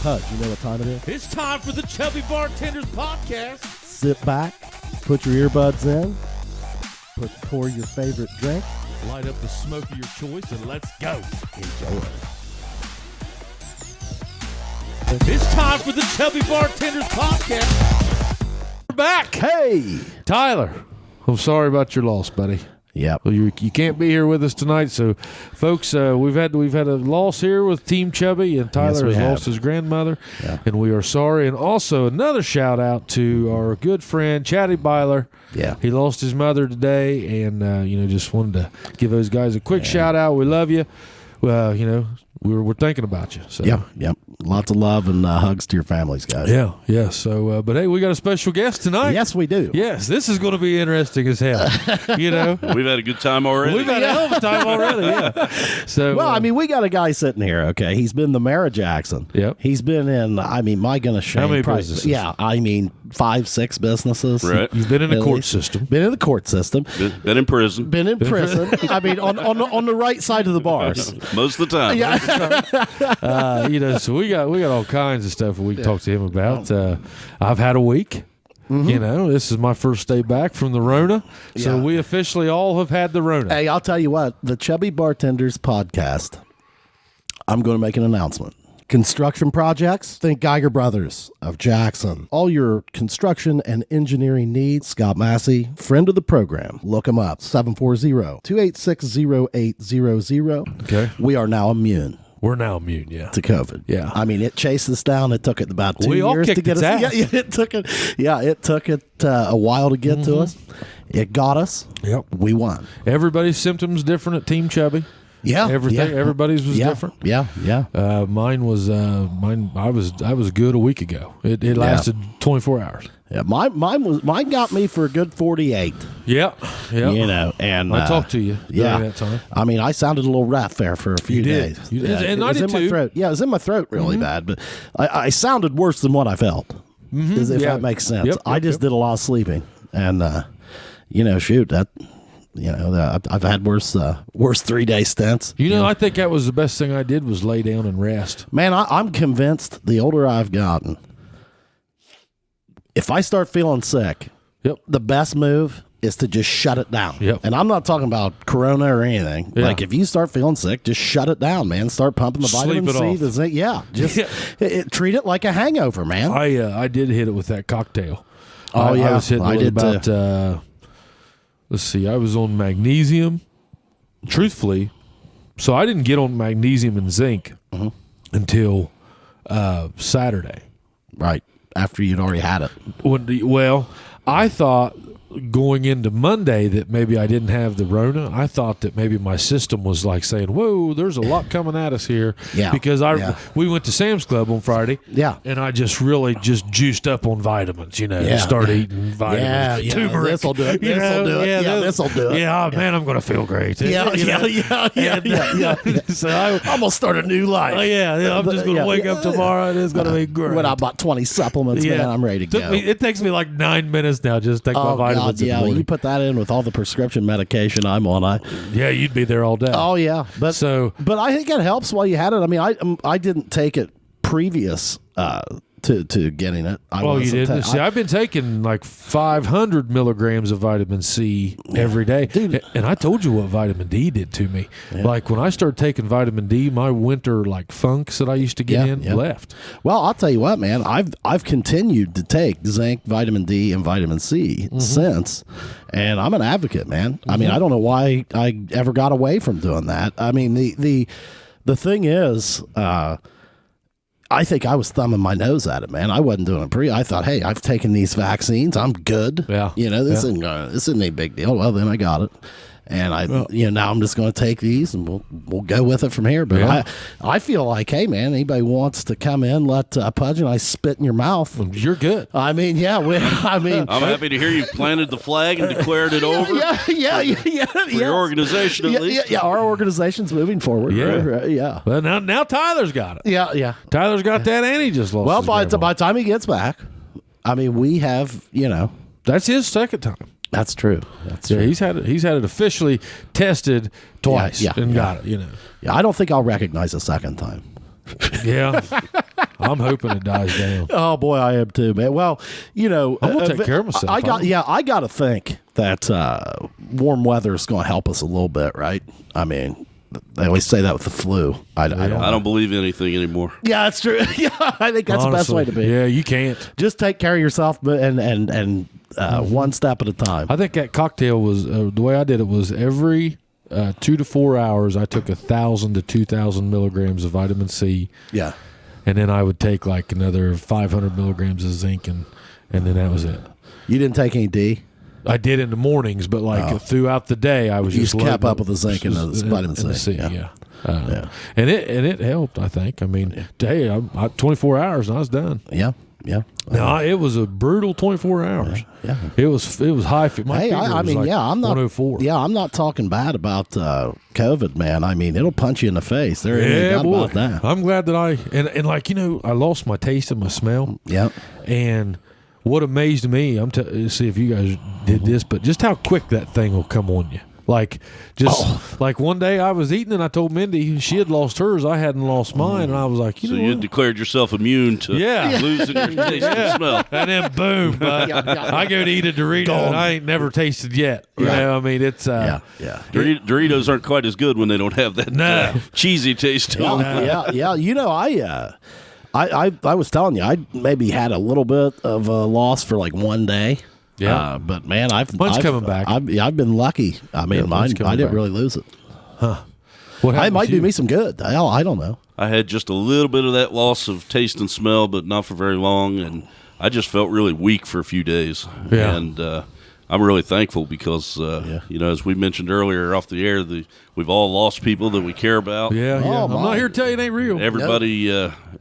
Pudge, you know what time it is? It's time for the Chubby Bartenders Podcast. Sit back, put your earbuds in, pour your favorite drink. Light up the smoke of your choice and let's go. Enjoy. It's time for the Chubby Bartenders Podcast. We're back. Hey! Tyler, I'm sorry about your loss, buddy. Yep. Well, you can't be here with us tonight, so folks, we've had a loss here with Team Chubby, and Tyler has lost his grandmother, and we are sorry. And also another shout out to our good friend Chaddy Byler. Yeah, he lost his mother today, and just wanted to give those guys a quick shout out. We love you. Well, we're thinking about you. So. Yep. Lots of love and hugs to your families, guys. Yeah. So, but hey, we got a special guest tonight. Yes, we do. Yes, this is going to be interesting as hell. We've had a good time already. We've had a hell of a time already. Yeah. So, well, we got a guy sitting here. Okay, he's been the mayor of Jackson. Yep. He's been in. My goodness, Shane, how many businesses? Yeah, 5-6 businesses. Right. He's been in the court system. Been in the court system. Been in prison. Been in prison. On the right side of the bars. Most of the time. Yeah. So we got all kinds of stuff we can talk to him about. I've had a week. Mm-hmm. This is my first day back from the Rona. So we officially all have had the Rona. Hey, I'll tell you what, the Chubby Bartenders Podcast, I'm going to make an announcement. Construction projects, think Geiger Brothers of Jackson. All your construction and engineering needs, Scott Massey, friend of the program. Look him up, 740-286-0800. Okay. We are now immune. We're now immune, to COVID. Yeah. It chased us down. It took it about 2 all years to kicked get its us. ass. It took it a while to get to us. It got us. Yep. We won. Everybody's symptoms different at Team Chubby. Yeah. Everybody's was different. Yeah. Mine was I was good a week ago. It lasted 24 hours. Yeah, mine got me for a good 48. Yeah. And I talked to you during that time. I sounded a little rough there for a few days. You did. And it I was did in my too. throat. Yeah, it was in my throat really bad, but I sounded worse than what I felt. If that makes sense. Yep, I just did a lot of sleeping, and I've had worse 3-day stints. I think that was the best thing I did was lay down and rest. Man, I'm convinced the older I've gotten, if I start feeling sick, the best move is to just shut it down. Yep. And I'm not talking about Corona or anything. Yeah. Like if you start feeling sick, just shut it down, man. Start pumping the vitamin C, the zinc. Yeah, just treat it like a hangover, man. I did hit it with that cocktail. Oh, I was hitting it about. Let's see. I was on magnesium. Truthfully, so I didn't get on magnesium and zinc until Saturday. Right. After you'd already had it. I thought going into Monday that maybe I didn't have the Rona. I thought that maybe my system was like saying, whoa, there's a lot coming at us here. Yeah. Because we went to Sam's Club on Friday. Yeah. And I just really juiced up on vitamins, started eating vitamins. Yeah. Turmeric. This'll do it. This'll do it. Yeah, this'll do it. Yeah, man, I'm going to feel great. Yeah. So I'm going to start a new life. I'm just going to wake up tomorrow and it's going to be great. When I bought 20 supplements, man, I'm ready to go. It takes me like 9 minutes now just to take my vitamins. God, yeah, you put that in with all the prescription medication I'm on. You'd be there all day. Oh yeah, but I think it helps while you had it. I didn't take it previous to getting it. You didn't? See, I've been taking like 500 milligrams of vitamin C every day. Dude. And I told you what vitamin D did to me. Yeah. Like when I started taking vitamin D, my winter funks that I used to get left. Well, I'll tell you what, man. I've continued to take zinc, vitamin D, and vitamin C since, and I'm an advocate, man. I mean, I don't know why I ever got away from doing that. I mean, the thing is, I think I was thumbing my nose at it, man. I wasn't doing it I thought, hey, I've taken these vaccines. I'm good. Yeah. This isn't a big deal. Well, then I got it. And now I'm just going to take these and we'll go with it from here. But I feel like, hey man, anybody wants to come in, let Pudge and I spit in your mouth. You're good. I mean, I'm happy to hear you planted the flag and declared it over. For your organization, at least. Yeah, our organization's moving forward. Yeah. Well, now Tyler's got it. Yeah. Tyler's got that, and he just lost. Well, by the time he gets back, we have, that's his second time. That's true. He's had it officially tested twice and got it. Yeah, I don't think I'll recognize a second time. Yeah, I'm hoping it dies down. Oh boy, I am too, man. Well, I'm gonna take care of myself. I got to think that warm weather is going to help us a little bit, right? I mean, they always say that with the flu. I don't believe anything anymore. Yeah, that's true. Yeah, I think that's Honestly, the best way to be. Yeah, you can't. Just take care of yourself, and one step at a time. I think that cocktail was the way I did it was every 2 to 4 hours I took 1,000 to 2,000 milligrams of vitamin C. Yeah. And then I would take like another 500 milligrams of zinc, and then that was it. You didn't take any D? I did in the mornings, but throughout the day, I was just kept up with the zinc and the vitamin C. And the C, yeah. And it helped. I think. I mean, hey, I 24 hours and I was done. Yeah. Yeah. No, it was a brutal 24 hours. Yeah. It was high. My fever I mean, was like I'm not 104. Yeah, I'm not talking bad about COVID, man. I mean, it'll punch you in the face. There ain't any doubt about that. I'm glad that I lost my taste and my smell. Yeah. And what amazed me, see if you guys did this, but just how quick that thing will come on you. Like, like one day I was eating and I told Mindy she had lost hers, I hadn't lost mine, and I was like, you had declared yourself immune to losing your taste and smell. And then boom, I go to eat a Dorito and I ain't never tasted yet. You know, I mean, it's Doritos aren't quite as good when they don't have that cheesy taste to them. Yeah. I was telling you, I maybe had a little bit of a loss for like one day. Yeah, but man, mine's coming back. I've been lucky. I mean, mine. I didn't really lose it. Huh? It might do me some good. I don't know. I had just a little bit of that loss of taste and smell, but not for very long, and I just felt really weak for a few days. Yeah. And I'm really thankful because, as we mentioned earlier off the air, we've all lost people that we care about. Yeah. I'm not here to tell you it ain't real.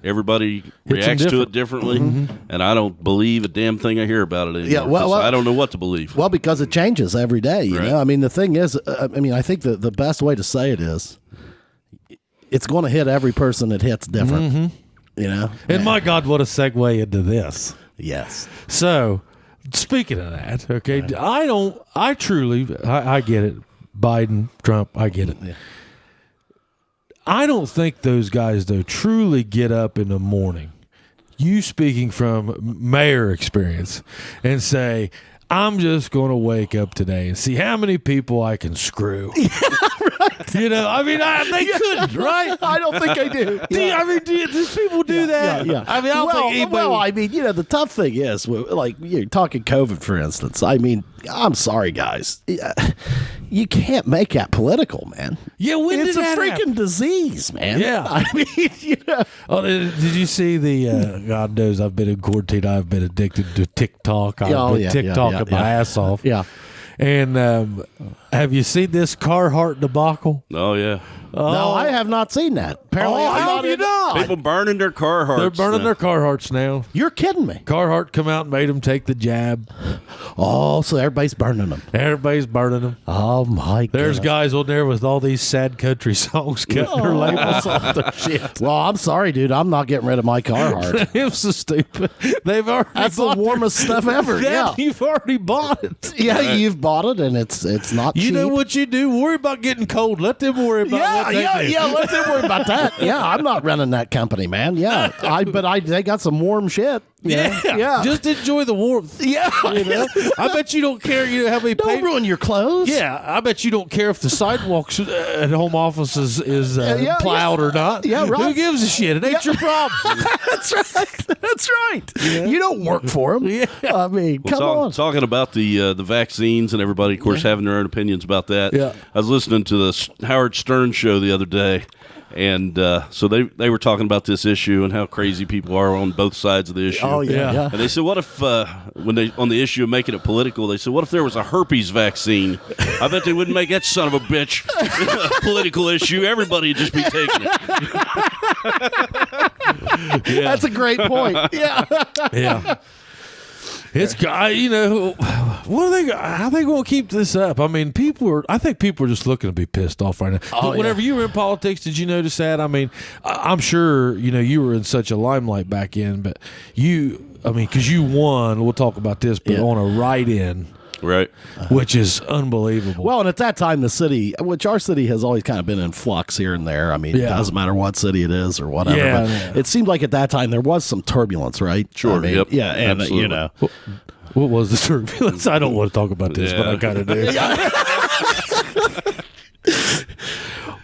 Everybody reacts to it differently, and I don't believe a damn thing I hear about it anymore. Yeah, well, I don't know what to believe. Well, because it changes every day, you know? I mean, the thing is, I think the best way to say it is it's going to hit every person it hits different, you know? And my God, what a segue into this. Yes. So, speaking of that, okay, I truly, I get it. Biden, Trump, I get it. Yeah. I don't think those guys, though, truly get up in the morning, you speaking from mayor experience, and say, I'm just going to wake up today and see how many people I can screw. Yeah, right. You know, I mean, they couldn't, right? I don't think they do. Do people do that? Yeah. I mean, I don't think anybody... Well, I mean, the tough thing is, like, you're talking COVID, for instance. I mean, I'm sorry, guys. You can't make that political, man. Yeah, it's a freaking happen? Disease, man. Yeah. I mean, Oh, did you see the, God knows I've been in quarantine. I've been addicted to TikTok. I've been TikToking my ass off. Yeah. And have you seen this Carhartt debacle? Oh, yeah. No, I have not seen that. Apparently, how have you not? People burning their Carhartts. They're burning their Carhartts now. You're kidding me. Carhartt come out and made them take the jab. Oh, so everybody's burning them. Everybody's burning them. Oh, my God. There's guys on there with all these sad country songs cutting their labels off their shit. Well, I'm sorry, dude. I'm not getting rid of my Carhartt. It's so stupid. They've already That's the warmest stuff ever. Yeah. You've already bought it. Yeah, you've bought it, and it's not cheap. You know what you do? Worry about getting cold. Let them worry about what they do. Yeah, let them worry about that. Yeah, I'm not running that company, man. Yeah, they got some warm shit. Yeah. Just enjoy the warmth. Yeah, you know? I bet you don't care. You know how many. Don't ruin your clothes. Yeah, I bet you don't care if the sidewalks at home office is plowed or not. Yeah, right. Who gives a shit? It ain't your problem. That's right. Yeah. You don't work for them. Yeah. I mean, come on. Talking about the vaccines and everybody, of course, having their own opinions about that. Yeah. I was listening to the Howard Stern show the other day. And so they were talking about this issue and how crazy people are on both sides of the issue. Oh, yeah. And they said, what if, when they on the issue of making it political, they said, what if there was a herpes vaccine? I bet they wouldn't make that son of a bitch a political issue. Everybody would just be taking it. That's a great point. Yeah. Yeah. It's what are they? How are they going to keep this up? I mean, I think people are just looking to be pissed off right now. But whenever you were in politics, did you notice that? I mean, I'm sure you were in such a limelight back in, but because you won. We'll talk about this, but on a write-in. Right. which is unbelievable. Well, and at that time, the city, which our city has always kind of been in flux here and there. I mean, it doesn't matter what city it is or whatever. Yeah, but yeah. it seemed like at that time there was some turbulence, right? Sure. I mean, Yep. yeah, and Absolutely. you know, What was the turbulence? I don't want to talk about this, but I kind of do.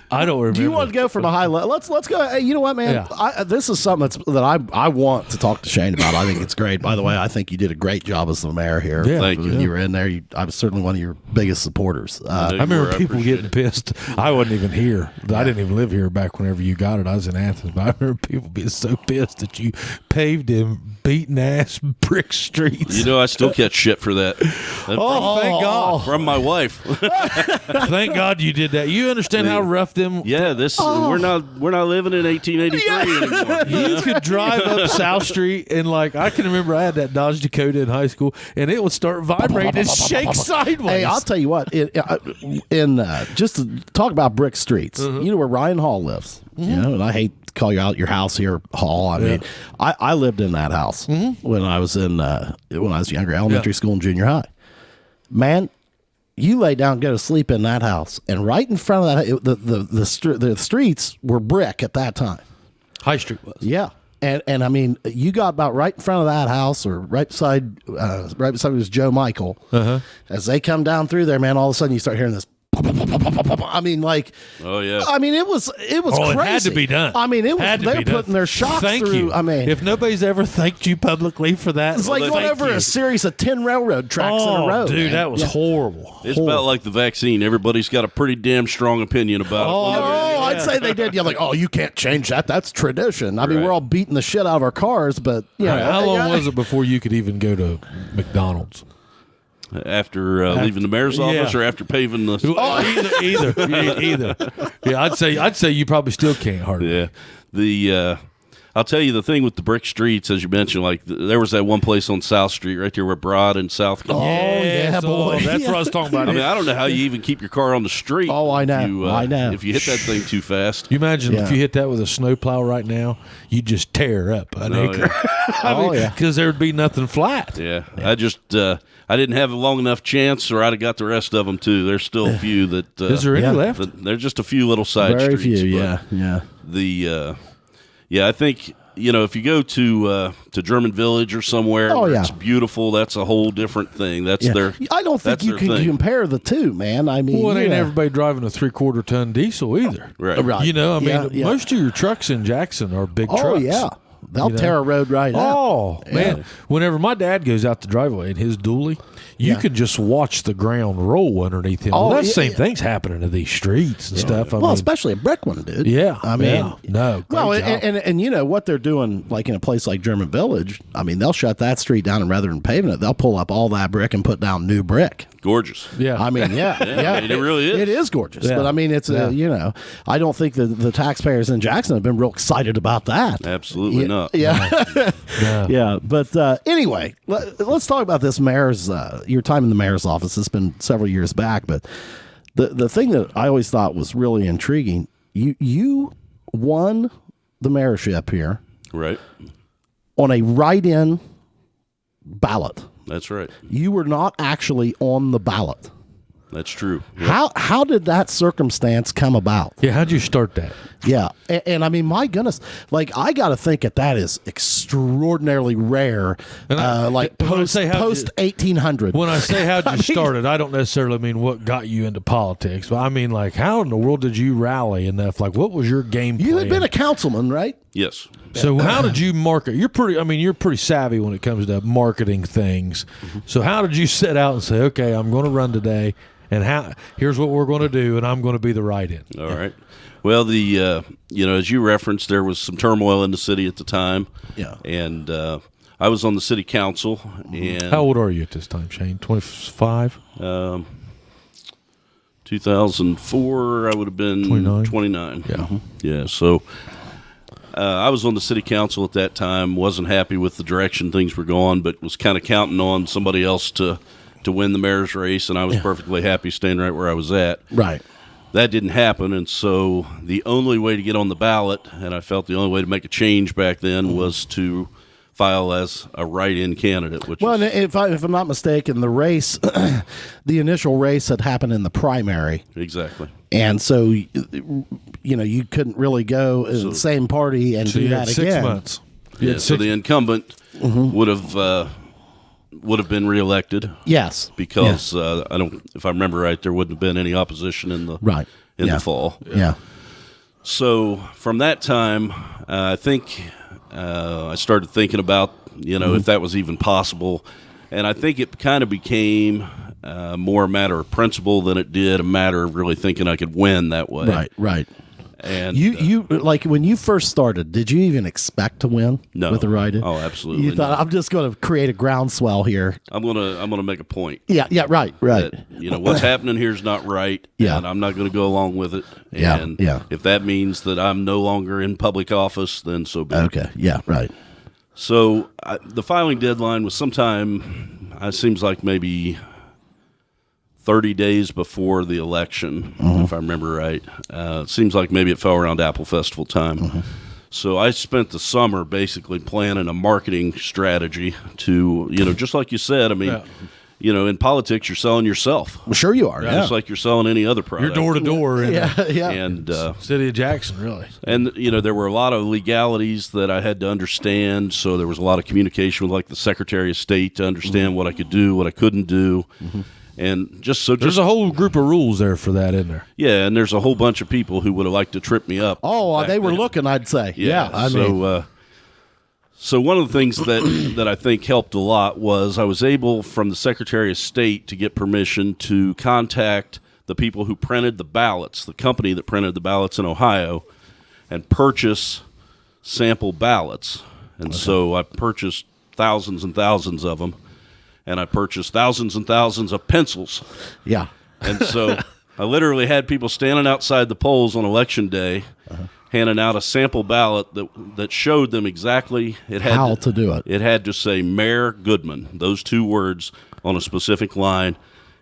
I don't remember. do you want to go from a high level? Let's go. Hey, you know what, man? Yeah. This is something that I want to talk to Shane about. I think it's great. By the way, I think you did a great job as the mayor here. Yeah. Thank you. When you were in there, I was certainly one of your biggest supporters. I remember I people appreciate getting pissed. I wasn't even here. I didn't even live here back whenever you got it. I was in Athens, but I remember people being so pissed that you paved them beaten ass brick streets. You know, I still catch shit for that. Oh, thank God! From my wife. Thank God you did that. You understand how rough them? Yeah, we're not living in 1883 anymore. You could drive up South Street and I can remember I had that Dodge Dakota in high school, and it would start vibrating and shake sideways. Hey, I'll tell you what. Just to talk about brick streets, you know where Ryan Hall lives. You know, and I hate to call you out your house here, Hall. I mean, I lived in that house when I was younger, elementary school and junior high. Man, you lay down and go to sleep in that house, and right in front of that, the streets were brick at that time. High Street was. Yeah. And I mean, you got about right in front of that house, or right beside it was Joe Michael. As they come down through there, man, all of a sudden you start hearing this. I mean, Oh yeah. I mean, it was Oh, crazy. it had to be done. I mean, it Had was to they're be done. putting their shocks Thank through. you. I mean, if nobody's ever thanked you publicly for that, it's like going thank over you. a series of 10 railroad tracks in a row. Dude, man. that was horrible. It's about like the vaccine. Everybody's got a pretty damn strong opinion about it. Oh, I'd say they did. You're like, oh, you can't change that. That's tradition. I mean, Right. we're all beating the shit out of our cars, but you know, How long was it before you could even go to McDonald's? After leaving the mayor's office or after paving the. Either. Yeah, I'd say you probably still can't hardly. Yeah. I'll tell you the thing with the brick streets, as you mentioned, there was that one place on South Street right there where Broad and South. yeah, boy. That's what I was talking about. I mean, I don't know how you even keep your car on the street. Oh, I know. I know. If you hit that thing too fast. You imagine Yeah. if you hit that with a snowplow right now, you'd just tear up an acre. Yeah. Because there'd be nothing flat. Yeah. I just I didn't have a long enough chance, or I'd have got the rest of them too. There's still a few that. Is there any left? There's just a few little side Very streets. few. but Yeah. I think if you go to German Village or somewhere, Oh, where yeah. it's beautiful. That's a whole different thing. That's their. I don't think that's you their can thing. compare the two, man. I mean, Well, it ain't yeah. everybody driving a 3/4 ton diesel either. Right. Right. You know, I mean, Yeah, yeah. most of your trucks in Jackson are big Oh trucks. yeah, they'll You know? tear a road right out. Oh, man. Whenever my dad goes out the driveway in his dually, you can just watch the ground roll underneath him. Oh, Well, that yeah, same yeah. thing's happening to these streets and stuff. I Well, mean, especially a brick one, dude. yeah. I mean, yeah. No. well, great job. and you know what they're doing, like in a place like German Village. I mean, they'll shut that street down, and rather than paving it, they'll pull up all that brick and put down new brick. Gorgeous. yeah. I mean, yeah. I mean, it really is. It is gorgeous, Yeah. but I mean, it's I don't think the taxpayers in Jackson have been real excited about that. Absolutely not. Yeah. Yeah. Yeah, but anyway, let's talk about this mayor's your time in the mayor's office. It's been several years back, but the thing that I always thought was really intriguing, you won the mayorship here Right. on a write-in ballot. That's right. You were not actually on the ballot. That's true. How did that circumstance come about? Yeah, how'd you start that? Yeah, and I mean, my goodness, I got to think that is extraordinarily rare. And when I say how'd post you- 1800. When I say how'd you start it, I don't necessarily mean what got you into politics, but I mean how in the world did you rally enough? What was your game plan? You had been a councilman, right? Yes. So how did you market? You're pretty savvy when it comes to marketing things. So how did you set out and say, okay, I'm going to run today, and here's what we're going to do, and I'm going to be the write-in. All right. Well, as you referenced, there was some turmoil in the city at the time. Yeah. And I was on the city council. And How old are you at this time, Shane? 25? 2004, I would have been 29. Yeah. Yeah. So I was on the city council at that time. Wasn't happy with the direction things were going, but was kind of counting on somebody else to win the mayor's race, and I was perfectly happy staying right where I was at. Right. That didn't happen, and so the only way to get on the ballot, and I felt the only way to make a change back then, was to file as a write-in candidate. Which well, if I'm not mistaken, the race, the initial race had happened in the primary. Exactly. And so, you couldn't really go in the same party and do that 6 again. months. Yeah, so the incumbent would have been reelected. Yes, because if I remember right, there wouldn't have been any opposition in the the fall. Yeah. So from that time, I think I started thinking about if that was even possible, and I think it kind of became more a matter of principle than it did a matter of really thinking I could win that way. Right. And you like when you first started, did you even expect to win with the write-in? Oh, absolutely. You thought I'm just going to create a groundswell here. I'm gonna make a point. Yeah, right. That, what's happening here is not right. Yeah. And I'm not going to go along with it. Yeah, And yeah. if that means that I'm no longer in public office, then so be it. Okay. Yeah. Right. So the filing deadline was sometime. It seems like maybe 30 days before the election, if I remember right. It seems like maybe it fell around Apple Festival time. So I spent the summer basically planning a marketing strategy to, just like you said, I mean, in politics, you're selling yourself. Well, sure you are. Yeah. Just like you're selling any other product. You're door to door in Yeah. And city of Jackson, really. and there were a lot of legalities that I had to understand. So there was a lot of communication with like the Secretary of State to understand what I could do, what I couldn't do. And there's a whole group of rules there for that, in there. Yeah, and there's a whole bunch of people who would have liked to trip me up. Oh, they were looking, I'd say. Yeah. I mean, so one of the things that I think helped a lot was I was able, from the Secretary of State, to get permission to contact the people who printed the ballots, the company that printed the ballots in Ohio, and purchase sample ballots. And so I purchased thousands and thousands of them. And I purchased thousands and thousands of pencils. yeah. And so I literally had people standing outside the polls on Election Day handing out a sample ballot that showed them exactly how to do it. It had to say Mayor Goodman, those two words on a specific line.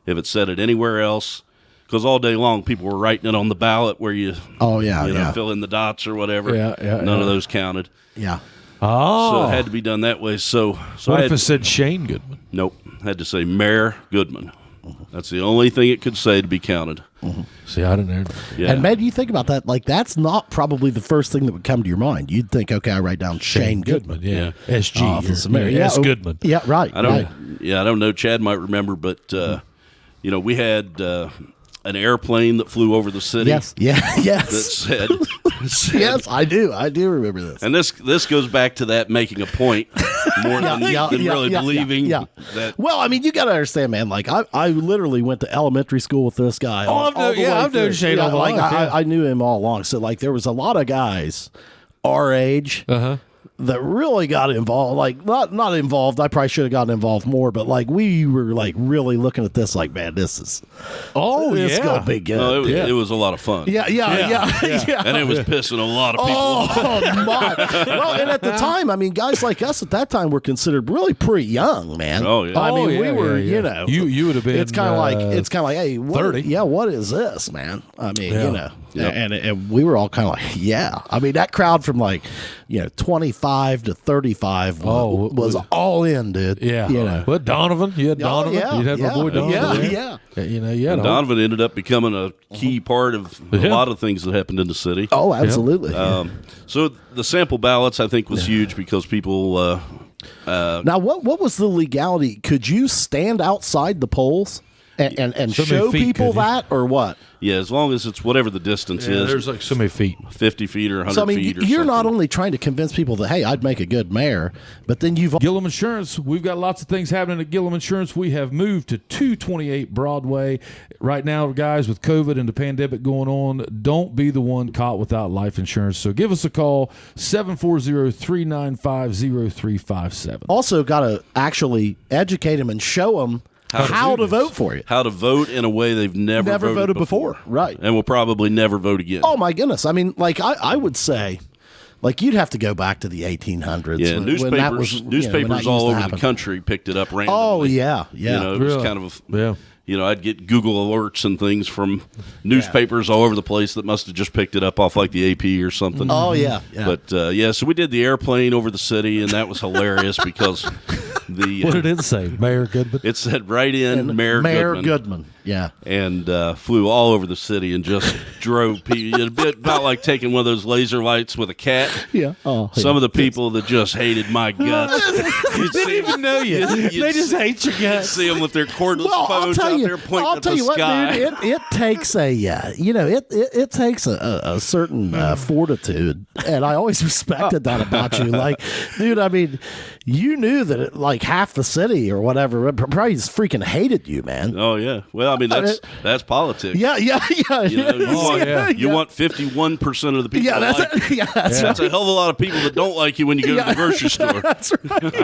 If it said it anywhere else, because all day long people were writing it on the ballot where you fill in the dots or whatever. None of those counted. Yeah. Oh. So it had to be done that way. So what if it said Shane Goodman? Nope. Had to say Mayor Goodman. That's the only thing it could say to be counted. See, I didn't know. Yeah. And maybe you think about that, like that's not probably the first thing that would come to your mind. You'd think, okay, I write down Shane Goodman. Yeah. SG. Office of Mayor. S. Goodman. Yeah, right. I don't know. Chad might remember, but we had an airplane that flew over the city. Yes. That said yes, I do. I do remember this. And this goes back to that making a point more than really believing that. Well, I mean, you got to understand, man. Like I literally went to elementary school with this guy. I've known Shane all along. I knew him all along. So like, there was a lot of guys our age that really got involved. Like not involved. I probably should have gotten involved more, but like we were like really looking at this like, man, this is gonna be good. It was a lot of fun. Yeah. And it was pissing a lot of people off. Oh my! Well, and at the time, I mean, guys like us at that time were considered really pretty young, man. Oh yeah. I mean, we were, you would have been. It's kind of like, hey, 30. Yeah, what is this, man? I mean, and we were all kind of like, yeah. I mean, that crowd from like, 25 to 35 was all in, dude. Yeah. But Donovan, you had Donovan. You had my boy Donovan. Yeah. And Donovan ended up becoming a key part of a lot of things that happened in the city. Oh, absolutely. So the sample ballots, I think, was huge because people. Now, what was the legality? Could you stand outside the polls and So show many feet, people could you? that, or what? Yeah, as long as it's whatever the distance is. There's like so many feet. 50 feet or 100 So I mean, feet or you're not something. only trying to convince people that, hey, I'd make a good mayor, but then you've Gillum Insurance, we've got lots of things happening at Gillum Insurance. We have moved to 228 Broadway. Right now, guys, with COVID and the pandemic going on, don't be the one caught without life insurance. So give us a call, 740-395-0357. also got to actually educate them and show them how to vote for you. How to vote in a way they've never voted before. Right. And will probably never vote again. Oh, my goodness. I mean, like, I would say, like, you'd have to go back to the 1800s. Yeah, when that was, newspapers when that all used to over the happen. country picked it up randomly. Oh, yeah. It was kind of Yeah. I'd get Google alerts and things from newspapers all over the place that must have just picked it up off like the AP or something. Oh, yeah. But, so we did the airplane over the city, and that was hilarious because what did it say? Mayor Goodman? It said right in Mayor Goodman. Yeah. And flew all over the city and just drove people. A bit about like taking one of those laser lights with a cat. Yeah. Oh, Some of the people that just hated my guts. They didn't even know you. They just hate your guts. See them with their cordless phones out there pointing at the sky. Dude, it takes it takes a certain fortitude, and I always respected that about you. Like, dude, I mean, you knew that like half the city or whatever probably just freaking hated you, man. Oh yeah. Well, I mean that's politics. Yeah. You want 51% of the people. That's a hell of a lot of people that don't like you when you go to the grocery store. That's right.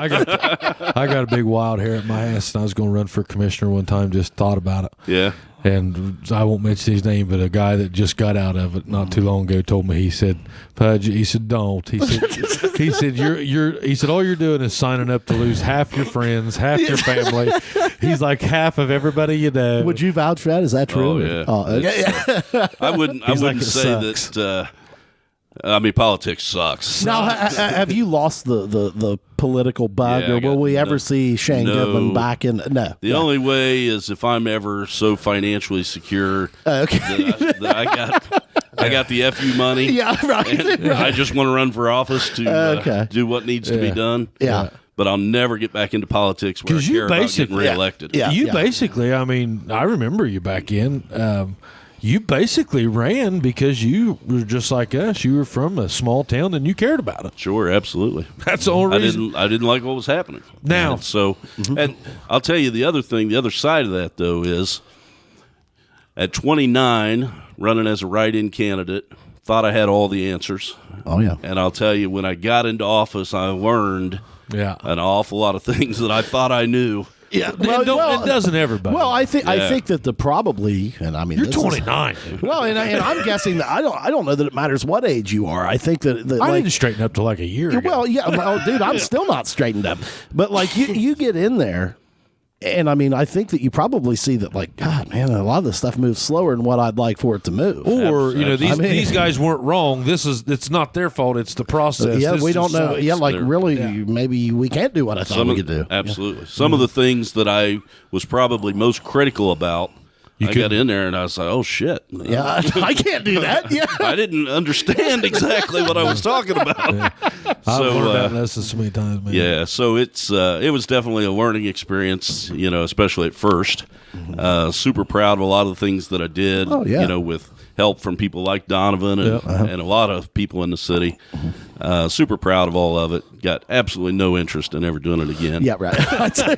I got a big wild hair at my ass, and I was going to run for commissioner one time. Just thought about it. Yeah. And I won't mention his name, but a guy that just got out of it not too long ago told me, he said, Pudge, he said, don't. He said, he said, all you're doing is signing up to lose half your friends, half your family. He's like half of everybody you know. Would you vouch for that? Is that true? Oh, yeah. Oh, okay. I wouldn't say sucks. that. I mean, politics sucks. Now, have you lost the political bug, Yeah, or will we ever see Shane Goodman back in? No. The only way is if I'm ever so financially secure that I got the FU money. Yeah, right. And I just want to run for office to do what needs to be done. Yeah. But I'll never get back into politics where I care about getting reelected. Yeah. You basically, I mean, I remember you back in. You basically ran because you were just like us. You were from a small town and you cared about it. Sure, absolutely. That's the only reason. I didn't like what was happening. Now, and I'll tell you the other thing. The other side of that, though, is at 29, running as a write-in candidate, thought I had all the answers. Oh yeah. And I'll tell you, when I got into office, I learned an awful lot of things that I thought I knew. Yeah, it doesn't everybody. Well, I think that and I mean, you're 29. And I'm guessing that I don't know that it matters what age you are. I think that I need to straighten up to like a year ago. Well, yeah, dude, I'm still not straightened up. But like you get in there. And I mean, I think that you probably see that, like, God, man, a lot of this stuff moves slower than what I'd like for it to move. Or these guys weren't wrong. It's not their fault. It's the process. Yeah, we don't know. Sucks. Yeah, like maybe we can't do what I thought we could do. Absolutely. Some of the things that I was probably most critical about. I got in there and I was like, oh, shit. Yeah, I can't do that. Yeah. I didn't understand exactly what I was talking about. Yeah. I've learned that lesson so many times, man. Yeah, so it was definitely a learning experience, especially at first. Super proud of a lot of the things that I did, with help from people like Donovan and a lot of people in the city. Super proud of all of it. Got absolutely no interest in ever doing it again. Yeah, right. I'd say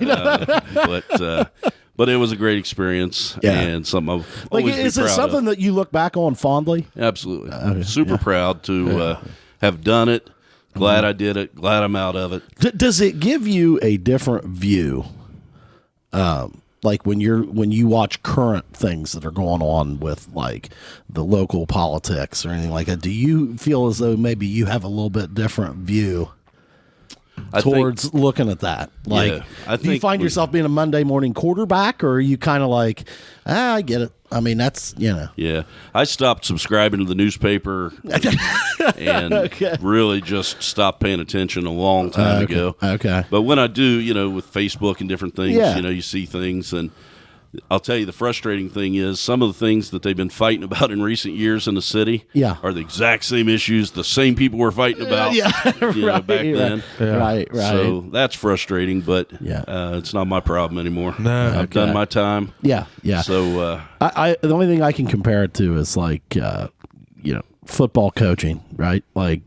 But it was a great experience and something I'll always be is it proud something of. that you look back on fondly? Absolutely. Super proud to have done it. Glad I did it. Glad I'm out of it. Does it give you a different view? Like when you watch current things that are going on with like the local politics or anything like that, do you feel as though maybe you have a little bit different view towards looking at that? Like, do you find yourself being a Monday morning quarterback, or are you kind of like, I get it. I mean, that's, Yeah. I stopped subscribing to the newspaper and really just stopped paying attention a long time ago. Okay. But when I do, with Facebook and different things, you see things, and I'll tell you the frustrating thing is some of the things that they've been fighting about in recent years in the city are the exact same issues the same people were fighting about back then. Right. So that's frustrating, but it's not my problem anymore. No, I've done my time. Yeah. So I the only thing I can compare it to is like football coaching, right? Like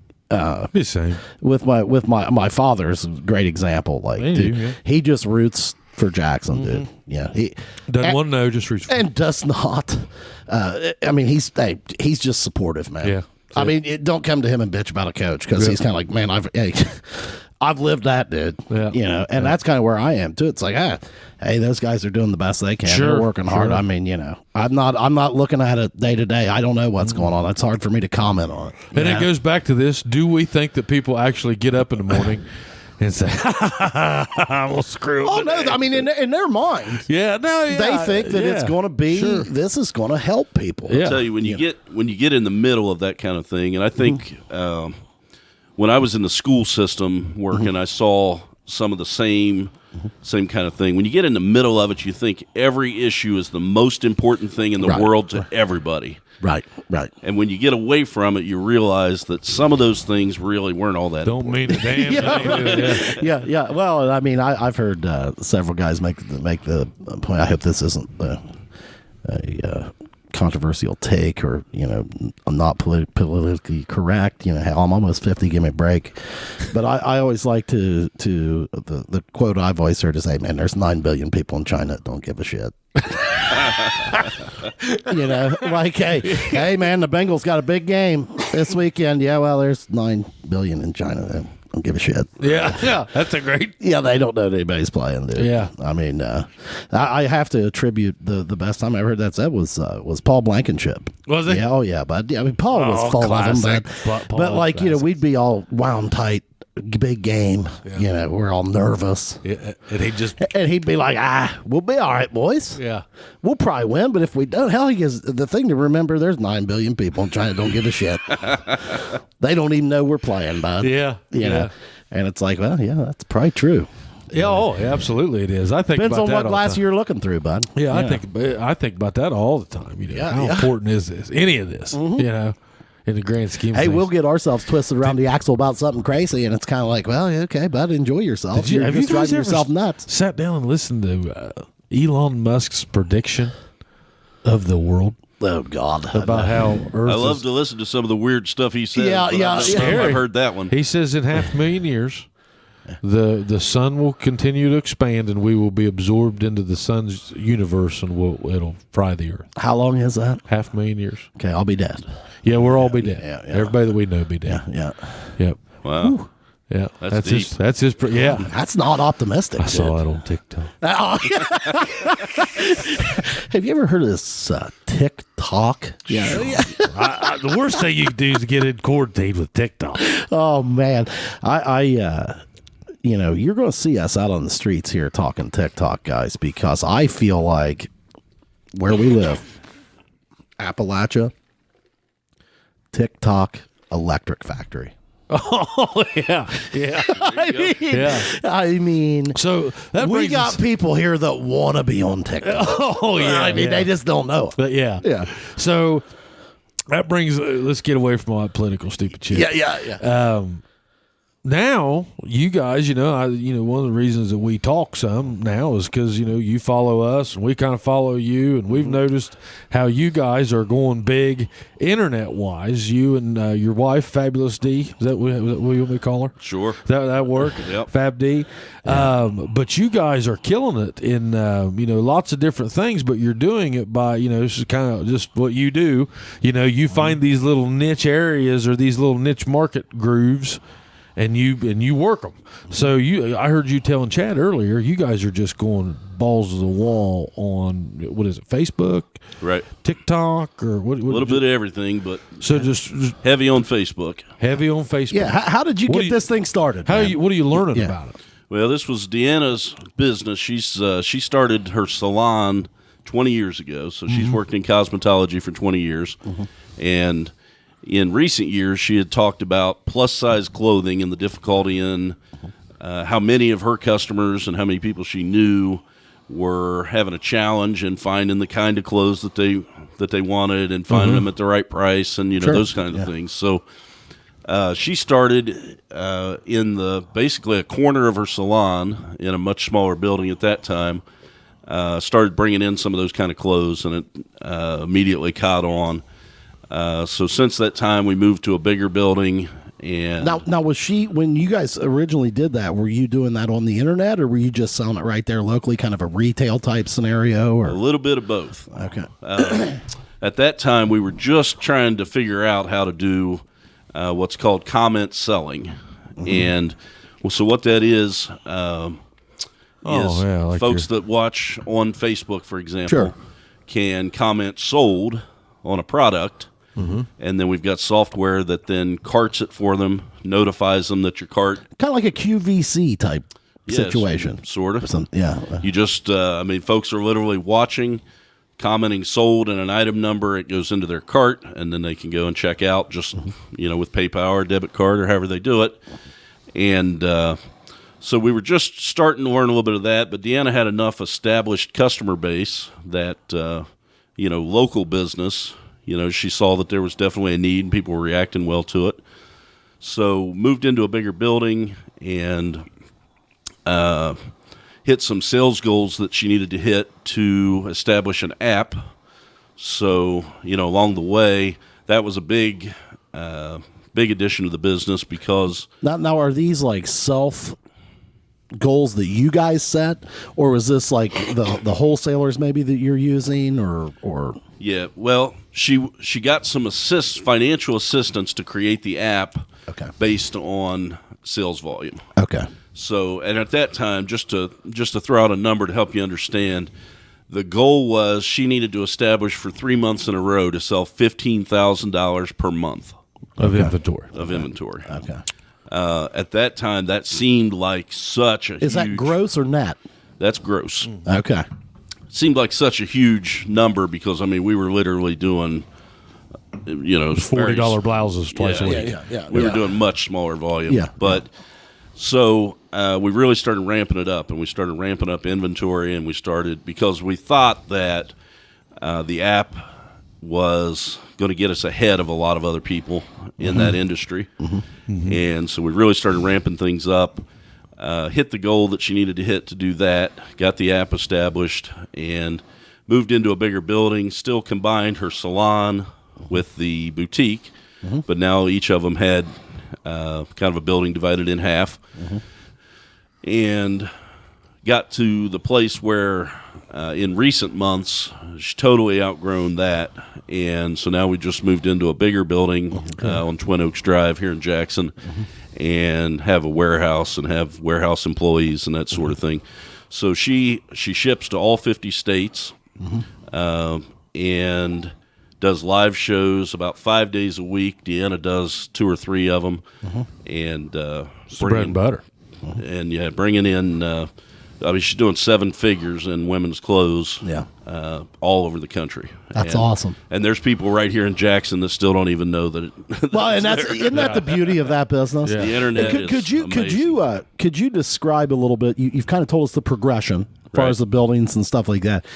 be same. with my father's a great example. Like he just roots for Jackson, dude. Yeah, he doesn't want to know, just reach and does not. I mean, he's just supportive, man. Yeah. I mean, don't come to him and bitch about a coach because he's kind of like, man, I've lived that, dude. Yeah. And that's kind of where I am too. It's like, hey, those guys are doing the best they can. Sure, They're working hard. I mean, I'm not looking at it day to day. I don't know what's going on. It's hard for me to comment on it. And it goes back to this: do we think that people actually get up in the morning and say, "We'll screw." Oh no! I mean, in their mind, yeah, no, yeah, they think that it's going to be. Sure. This is going to help people. Yeah. I'll tell you, when you get in the middle of that kind of thing, and I think when I was in the school system working, I saw some of the same kind of thing. When you get in the middle of it, you think every issue is the most important thing in the world to everybody. Right. And when you get away from it, you realize that some of those things really weren't all that Don't important. mean a damn thing. Yeah. Well, I mean, I've heard several guys make the point. I hope this isn't a controversial take or not politically correct. Hey, I'm almost 50. Give me a break. But I always like to the quote I've always heard is, "Hey man, there's 9 billion people in China that don't give a shit." Like, hey man, the Bengals got a big game this weekend. Yeah, well, there's 9 billion in China that don't give a shit. Yeah, that's a great. Yeah, they don't know that anybody's playing, dude. Yeah. I mean, I have to attribute the best time I ever heard that said was Paul Blankenship. Was it? Yeah, oh yeah, but I mean, Paul was full classic. of them, Paul, but like classic. we'd be all wound tight, big game. We're all nervous, Yeah, and he'd be like, we'll be all right, boys. yeah. We'll probably win, but if we don't, hell, he is the thing to remember. There's 9 billion people in China don't give a shit. They don't even know we're playing, bud. Yeah, you know. And it's like, well, yeah, that's probably true. Yeah, absolutely it is. I think Depends about on that what all glass the time. you're looking through, bud. Yeah, I think about that all the time. How important is this? Any of this? In the grand scheme of Hey, things. we'll get ourselves twisted around the axle about something crazy, and it's kind of like, well, okay, bud, enjoy yourself. Have you just guys driving ever yourself nuts. sat down and listened to Elon Musk's prediction of the world Oh God! about how Earth I love is, to listen to some of the weird stuff he says. Yeah, but yeah, I've yeah. never heard that one. He says in 500,000 years, the sun will continue to expand, and we will be absorbed into the sun's universe, and it'll fry the Earth. How long is that? 500,000 years. Okay, I'll be dead. Yeah, we'll all be dead. Yeah. Everybody that we know be dead. Yeah. Yep. Wow. Yeah. That's his. deep. That's his. Yeah. That's not optimistic. I saw that on TikTok. Have you ever heard of this TikTok? Yeah. The worst thing you can do is get in quarantine with TikTok. Oh man, you're going to see us out on the streets here talking TikTok, guys, because I feel like where we live, Appalachia, TikTok electric factory. Oh yeah. I mean, So that we brings got us, people here that want to be on TikTok. Oh yeah. I mean, they just don't know. But yeah. So that brings. Let's get away from all that political stupid shit. Yeah. Now you guys, one of the reasons that we talk some now is because you follow us and we kind of follow you, and we've noticed how you guys are going big internet wise. You and your wife, Fabulous D, is that what you want me to call her? Sure. That work? Yep. FabD. But you guys are killing it in lots of different things. But you're doing it by this is kind of just what you do. You find these little niche areas or these little niche market grooves. And you work them. So I heard you telling Chad earlier, you guys are just going balls to the wall on what is it, Facebook, Right. TikTok, or what? A little bit of everything, but So just heavy on Facebook. heavy on Facebook. Yeah. How did you What get do you- this thing started? What are you learning Yeah. about it? Well, this was Deanna's business. She started her salon 20 years ago, so she's worked in cosmetology for 20 years, and in recent years, she had talked about plus-size clothing and the difficulty in how many of her customers and how many people she knew were having a challenge in finding the kind of clothes that they wanted and finding them at the right price and those kinds of things. So she started in basically a corner of her salon in a much smaller building at that time. Started bringing in some of those kind of clothes, and it immediately caught on. So since that time, we moved to a bigger building. And Now was she, when you guys originally did that, were you doing that on the internet, or were you just selling it right there locally, kind of a retail type scenario? Or a little bit of both. okay, At that time, we were just trying to figure out how to do what's called comment selling. And so what that is like folks that watch on Facebook, for example, Sure. can comment sold on a product. and then we've got software that then carts it for them, notifies them that your cart. Kind of like a QVC type situation. Sort of. Yeah. You just, folks are literally watching, commenting sold and an item number. It goes into their cart, and then they can go and check out just, with PayPal or debit card or however they do it. And so we were just starting to learn a little bit of that, but Deanna had enough established customer base that, local business, she saw that there was definitely a need and people were reacting well to it. So moved into a bigger building and hit some sales goals that she needed to hit to establish an app. So, along the way, that was a big addition to the business because... Now are these like self goals that you guys set, or was this like the wholesalers maybe that you're using, or? Yeah, well, she got some financial assistance to create the app based on sales volume. Okay. So, and at that time, just to throw out a number to help you understand, the goal was she needed to establish for 3 months in a row to sell $15,000 per month of inventory. Okay. At that time, that seemed like such a Is that gross or net? That's gross. Okay. Seemed like such a huge number because, we were literally doing, $40 blouses twice a week. Yeah. We were doing much smaller volume. Yeah. But so we really started ramping it up, and we started ramping up inventory, and we started because we thought that the app was going to get us ahead of a lot of other people in that industry. And so we really started ramping things up, hit the goal that she needed to hit to do that, got the app established, and moved into a bigger building, still combined her salon with the boutique, but now each of them had kind of a building divided in half, and got to the place where in recent months she's totally outgrown that, and so now we just moved into a bigger building on Twin Oaks Drive here in Jackson, and have a warehouse and have warehouse employees and that sort of thing. So she ships to all 50 states, and does live shows about 5 days a week. Deanna does 2 or 3 of them, and bread and butter. And bringing in. She's doing 7 figures in women's clothes, all over the country. That's awesome. And there's people right here in Jackson that still don't even know that it. Well, and isn't that the beauty of that business? Yeah. The internet could you describe a little bit? You've kind of told us the progression as far as the buildings and stuff like that.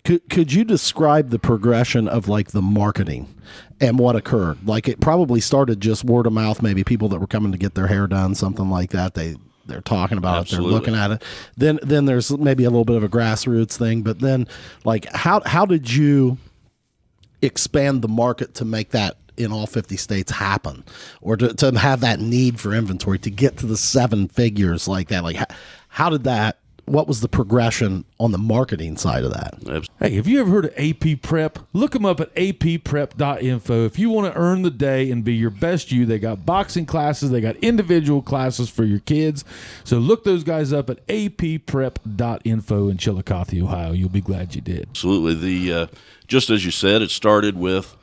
Could you describe the progression of like the marketing and what occurred? Like it probably started just word of mouth, maybe people that were coming to get their hair done, something like that. They're talking about Absolutely. it. They're looking at it. Then there's maybe a little bit of a grassroots thing. But then, like, how did you expand the market to make that in all 50 states happen, or to have that need for inventory to get to the 7 figures like that? Like, how did that? What was the progression on the marketing side of that? Hey, have you ever heard of AP Prep? Look them up at apprep.info. If you want to earn the day and be your best you, they got boxing classes, they got individual classes for your kids. So look those guys up at apprep.info in Chillicothe, Ohio. You'll be glad you did. Absolutely. Just as you said, it started with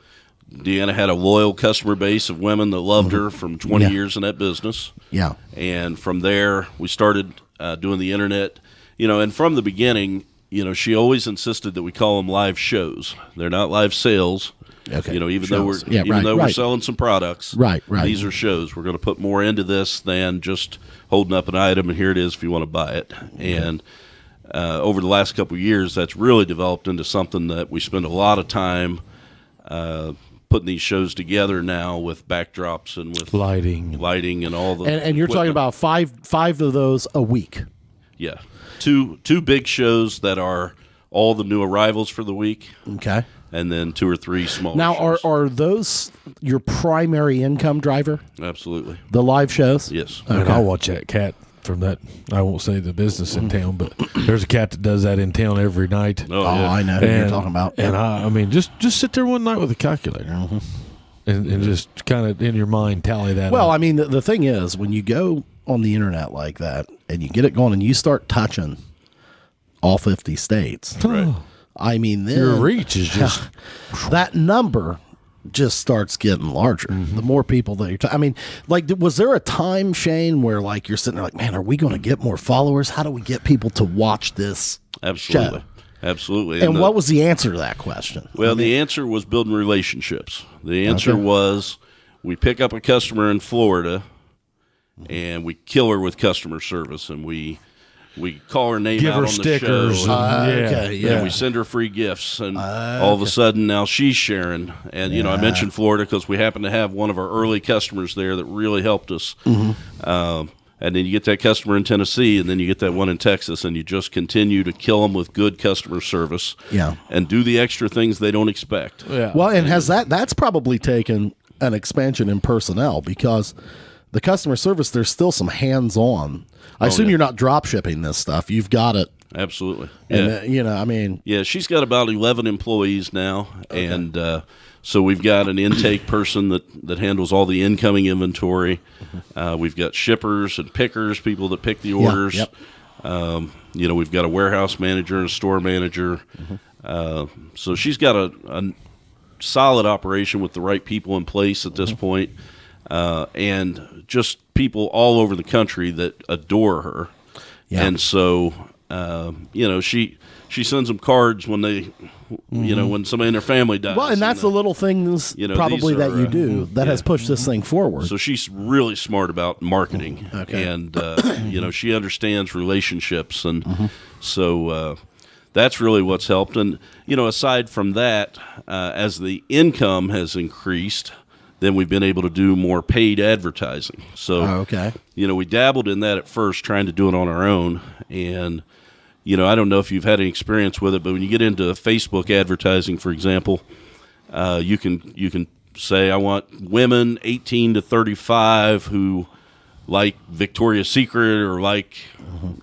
Deanna had a loyal customer base of women that loved her from 20 years in that business. Yeah. And from there, we started doing the internet. And from the beginning, she always insisted that we call them live shows. They're not live sales. Okay. Even though we're selling some products. Right. These are shows. We're going to put more into this than just holding up an item and here it is if you want to buy it. Okay. And over the last couple of years, that's really developed into something that we spend a lot of time putting these shows together now with backdrops and with lighting and all the and you're talking about five of those a week. Yeah. Two big shows that are all the new arrivals for the week. Okay. And then 2 or 3 small Now, shows. are those your primary income driver? Absolutely. The live shows? Yes. Okay. And I'll watch that cat from that. I won't say the business in town, but there's a cat that does that in town every night. Oh, yeah. I know who you're talking about. And I mean, just sit there one night with a calculator and just kind of in your mind tally that Well, up. I mean, the thing is, when you go on the internet like that and you get it going and you start touching all 50 states, Right. I mean, then your reach is just that number just starts getting larger. The more people that you're I mean, like, was there a time, Shane, where like you're sitting there like, man, are we going to get more followers? How do we get people to watch this Absolutely. show? Absolutely. And what was the answer to that question? Well, the answer was building relationships. The answer was we pick up a customer in Florida and we kill her with customer service, and we call her name Give out her on stickers. the show. And we send her free gifts, and all of a sudden now she's sharing. And, I mentioned Florida because we happen to have one of our early customers there that really helped us. And then you get that customer in Tennessee, and then you get that one in Texas, and you just continue to kill them with good customer service. And do the extra things they don't expect. Well, and that's probably taken an expansion in personnel, because the customer service, there's still some hands-on. I assume you're not drop shipping this stuff. You've got it. Absolutely. And, Yeah, she's got about 11 employees now, and so we've got an intake person that handles all the incoming inventory. We've got shippers and pickers, people that pick the orders. We've got a warehouse manager and a store manager. So she's got a solid operation with the right people in place at this point, and just people all over the country that adore her. And so, she sends them cards when they, when somebody in their family dies. Well, and that's the little things probably that you do that has pushed this thing forward. So she's really smart about marketing, and she understands relationships, and so that's really what's helped. And aside from that, as the income has increased, then we've been able to do more paid advertising. So we dabbled in that at first, trying to do it on our own, and I don't know if you've had any experience with it, but when you get into Facebook advertising, for example, you can say, I want women 18 to 35 who like Victoria's Secret or like,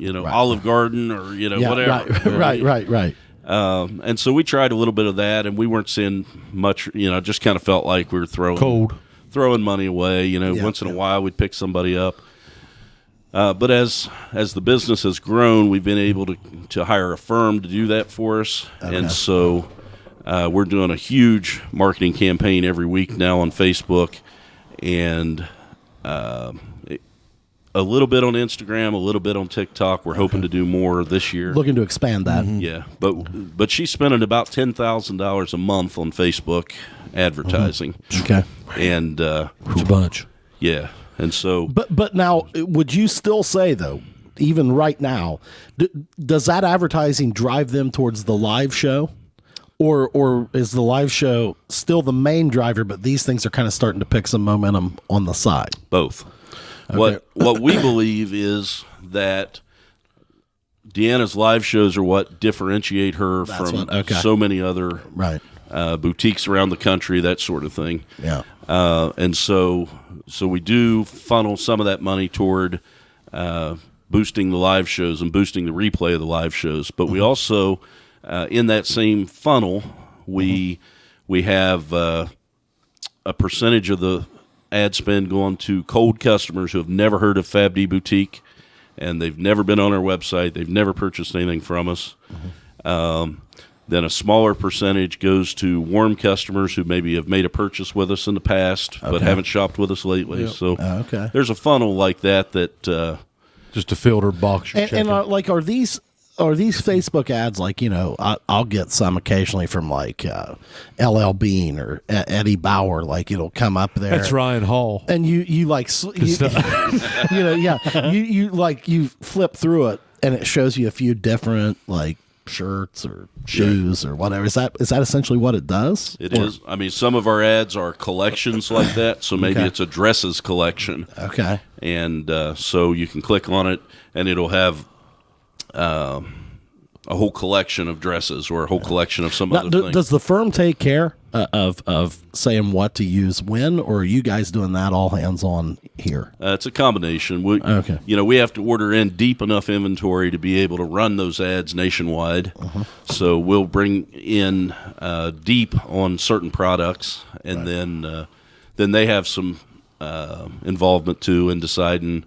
Olive Garden or, whatever. Right. And so we tried a little bit of that, and we weren't seeing much, just kind of felt like we were throwing money away. Once in a while we'd pick somebody up. But as the business has grown, we've been able to hire a firm to do that for us. And so we're doing a huge marketing campaign every week now on Facebook, and a little bit on Instagram, a little bit on TikTok. We're hoping to do more this year. Looking to expand that. Yeah, but she's spending about $10,000 a month on Facebook advertising. Okay. And it's a bunch. Yeah. And so, but now, would you still say, though, even right now, does that advertising drive them towards the live show, or is the live show still the main driver, but these things are kind of starting to pick some momentum on the side? Both. Okay. What we believe is that Deanna's live shows are what differentiate her from so many other boutiques around the country, that sort of thing. Yeah. And so we do funnel some of that money toward boosting the live shows and boosting the replay of the live shows. But we also, in that same funnel, we have a percentage of the ad spend going to cold customers who have never heard of FabD Boutique, and they've never been on our website. They've never purchased anything from us. Then a smaller percentage goes to warm customers who maybe have made a purchase with us in the past but haven't shopped with us lately. Yep. So there's a funnel like that just a filter box. And are these Facebook ads like, I'll get some occasionally from like LL Bean or Eddie Bauer, like it'll come up there. That's Ryan Hall. And you flip through it and it shows you a few different like shirts or shoes or whatever. Is that essentially what it does? It is. I mean, some of our ads are collections like that, so maybe it's a dresses collection. Okay. And so you can click on it and it'll have a whole collection of dresses or a whole collection of some other thing. Does the firm take care of saying what to use when, or are you guys doing that all hands on here? It's a combination. We have to order in deep enough inventory to be able to run those ads nationwide. So we'll bring in deep on certain products, and then they have some involvement too in deciding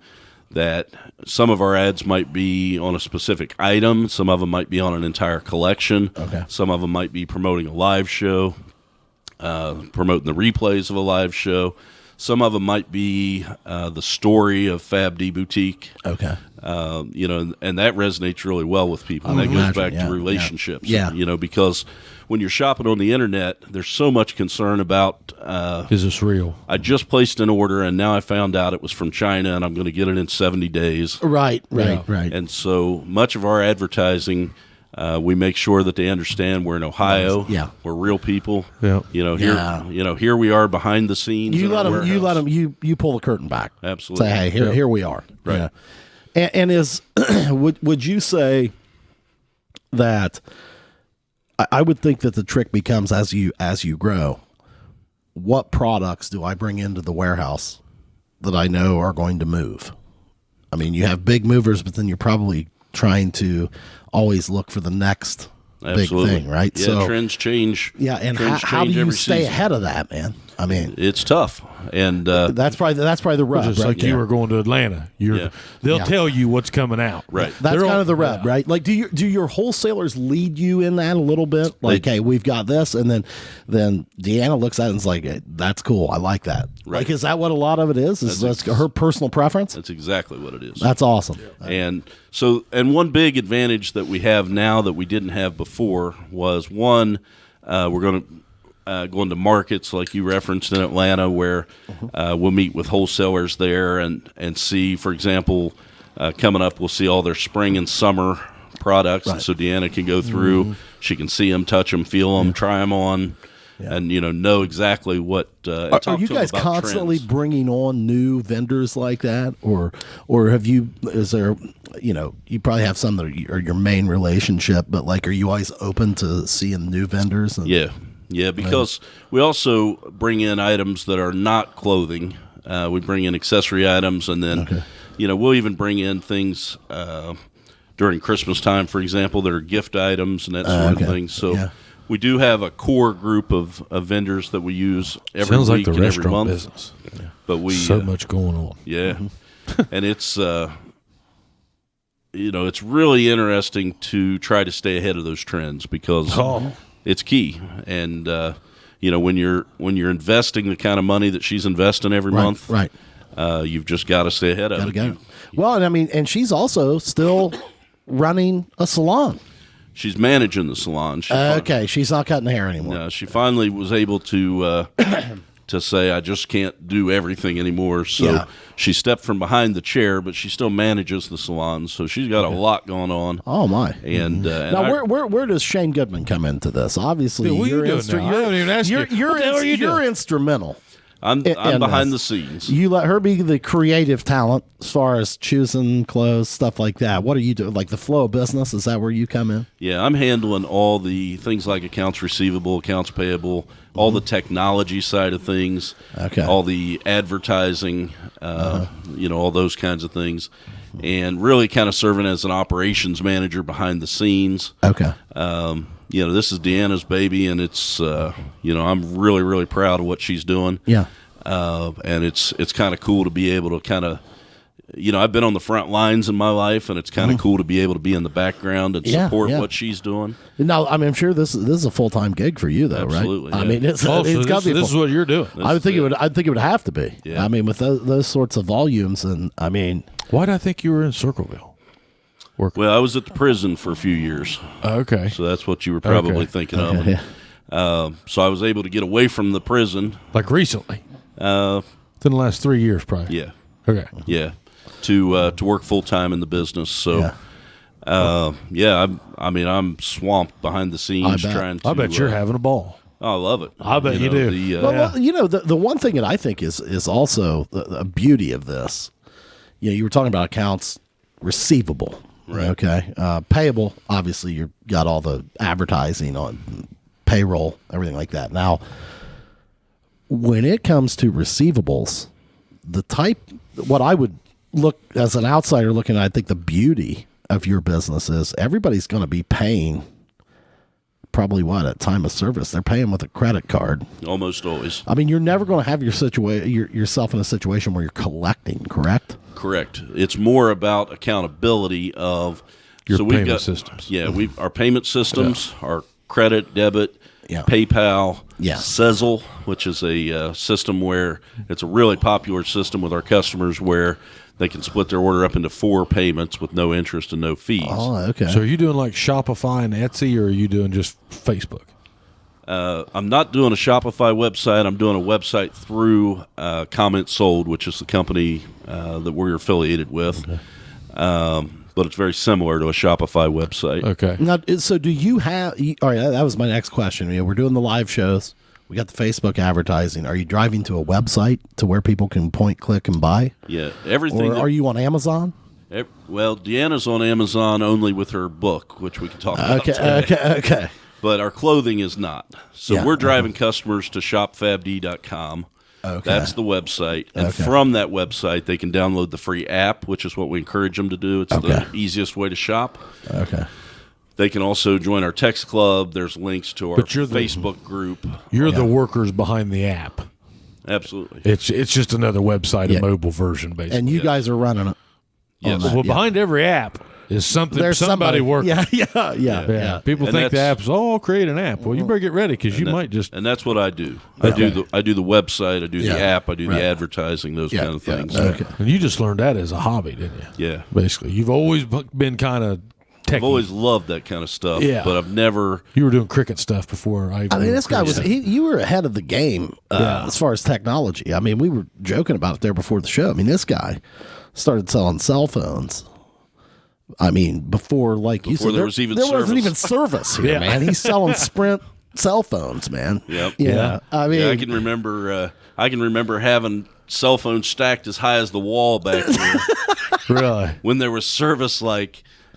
that some of our ads might be on a specific item, some of them might be on an entire collection, some of them might be promoting a live show. promoting the replays of a live show. Some of them might be the story of FabD Boutique. Okay. And that resonates really well with people. And that goes back to relationships. Yeah. Because when you're shopping on the internet, there's so much concern about is this real? I just placed an order, and now I found out it was from China, and I'm going to get it in 70 days. Right. Yeah. And so much of our advertising, we make sure that they understand we're in Ohio. Yeah. We're real people. Yeah. Here we are behind the scenes. You let them. You pull the curtain back. Absolutely. Say, hey, here we are. Right. Yeah. And is would you say that? I would think that the trick becomes as you grow. What products do I bring into the warehouse that I know are going to move? I mean, you have big movers, but then you're probably trying to always look for the next big thing, right? Yeah, so trends change. Yeah, and trends how do change you every stay season. ahead of that, man? I mean, It's tough, and that's probably the rub. Just right like there. you were going to Atlanta. They'll tell you what's coming out. right. That's kind of the rub, right? Like, do your wholesalers lead you in that a little bit? Like, hey, we've got this, and then Deanna looks at it and is like, hey, that's cool. I like that. Right. Like, is that what a lot of it is? Is that's her personal preference? That's exactly what it is. That's awesome. And so, one big advantage that we have now that we didn't have before was one, we're going to go into markets like you referenced in Atlanta, where we'll meet with wholesalers there and see, for example, coming up, we'll see all their spring and summer products. Right. And so Deanna can go through, she can see them, touch them, feel them, try them on. Yeah. And know exactly what. And Are talk you to 'em guys about constantly trends. bringing on new vendors like that, or have you? Is there? You probably have some that are your main relationship, but like, are you always open to seeing new vendors? Yeah, because we also bring in items that are not clothing. We bring in accessory items, and then we'll even bring in things during Christmas time, for example, that are gift items and that sort of thing. So. Yeah. We do have a core group of vendors that we use every Sounds week like the and every restaurant month. business. But we So much going on. yeah, and it's it's really interesting to try to stay ahead of those trends because it's key. And when you're investing the kind of money that she's investing every month, right? You've just got to stay ahead of it. Go. Well, and I mean, and she's also still running a salon. She's managing the salon. She's not cutting hair anymore. No, she finally was able to say, I just can't do everything anymore. So she stepped from behind the chair, but she still manages the salon. So she's got a lot going on. Oh my! And now, where does Shane Goodman come into this? Obviously, What are you doing now? I haven't even asked you. You're What the hell are you doing? instrumental. I'm behind the scenes. You let her be the creative talent as far as choosing clothes, stuff like that. What are you doing? Like the flow of business? Is that where you come in? Yeah, I'm handling all the things like accounts receivable, accounts payable, all the technology side of things, all the advertising, all those kinds of things, and really kind of serving as an operations manager behind the scenes. Okay. This is Deanna's baby, and it's I'm really, really proud of what she's doing. Yeah. And it's kind of cool to be able to kind of, I've been on the front lines in my life, and it's kind of cool to be able to be in the background and support what she's doing. Now, I mean, I'm sure this is a full time gig for you, though, Absolutely, right? yeah. I mean, it's got to be. This is what you're doing. I would think it would. I think it would have to be. Yeah. I mean, with those sorts of volumes, and I mean, Why did I think you were in Circleville? Well, I was at the prison for a few years. Okay. So that's what you were probably thinking of. And, so I was able to get away from the prison. Like recently? Within the last 3 years, probably. Yeah. Okay. Yeah. To work full time in the business. So, I'm swamped behind the scenes trying to. I bet you're having a ball. I love it. I bet you do. well, the one thing that I think is also the beauty of this. You were talking about accounts receivable. Right. Okay. Payable, obviously, you've got all the advertising on payroll, everything like that. Now, when it comes to receivables, what I would look as an outsider looking at, I think the beauty of your business is everybody's going to be paying probably at time of service. They're paying with a credit card. Almost always. I mean, you're never going to have yourself in a situation where you're collecting, correct? Correct. It's more about accountability of your we've payment got systems. Yeah, our payment systems, our credit, debit, PayPal, Yeah. Sezzle, which is a system where it's a really popular system with our customers where they can split their order up into 4 payments with no interest and no fees. Oh, okay. So are you doing like Shopify and Etsy, or are you doing just Facebook? I'm not doing a Shopify website. I'm doing a website through Comment Sold, which is the company that we're affiliated with. Okay. But it's very similar to a Shopify website. Okay. Now, so do you have? All right, that was my next question. We're doing the live shows. We got the Facebook advertising. Are you driving to a website to where people can point, click, and buy? Yeah, everything. Or are you on Amazon? Well, Deanna's on Amazon only with her book, which we can talk about. Okay. But our clothing is not. So Yeah, we're driving customers to shopfabd.com. Okay. That's the website. And from that website, they can download the free app, which is what we encourage them to do. It's the easiest way to shop. Okay. They can also join our text club. There's links to our Facebook group. You're the workers behind the app. Absolutely. It's just another website, a mobile version, basically. And you guys are running it. Yes. Well, behind every app is somebody working. Yeah. People think the app's, I'll create an app. Well, you better get ready because you might just. And that's what I do. I do the website. I do the app. I do the advertising. Those kind of things. Okay. And you just learned that as a hobby, didn't you? Yeah. Basically, you've always been kind of. I've always loved that kind of stuff. Yeah. But I've never. You were doing cricket stuff before. I mean, this guy was. You were ahead of the game as far as technology. I mean, we were joking about it there before the show. I mean, this guy started selling cell phones. I mean, before you said, there wasn't even service here, man. He's selling Sprint cell phones, man. Yep. Yeah. I mean, I can remember. I can remember having cell phones stacked as high as the wall back then. Really? When there was service,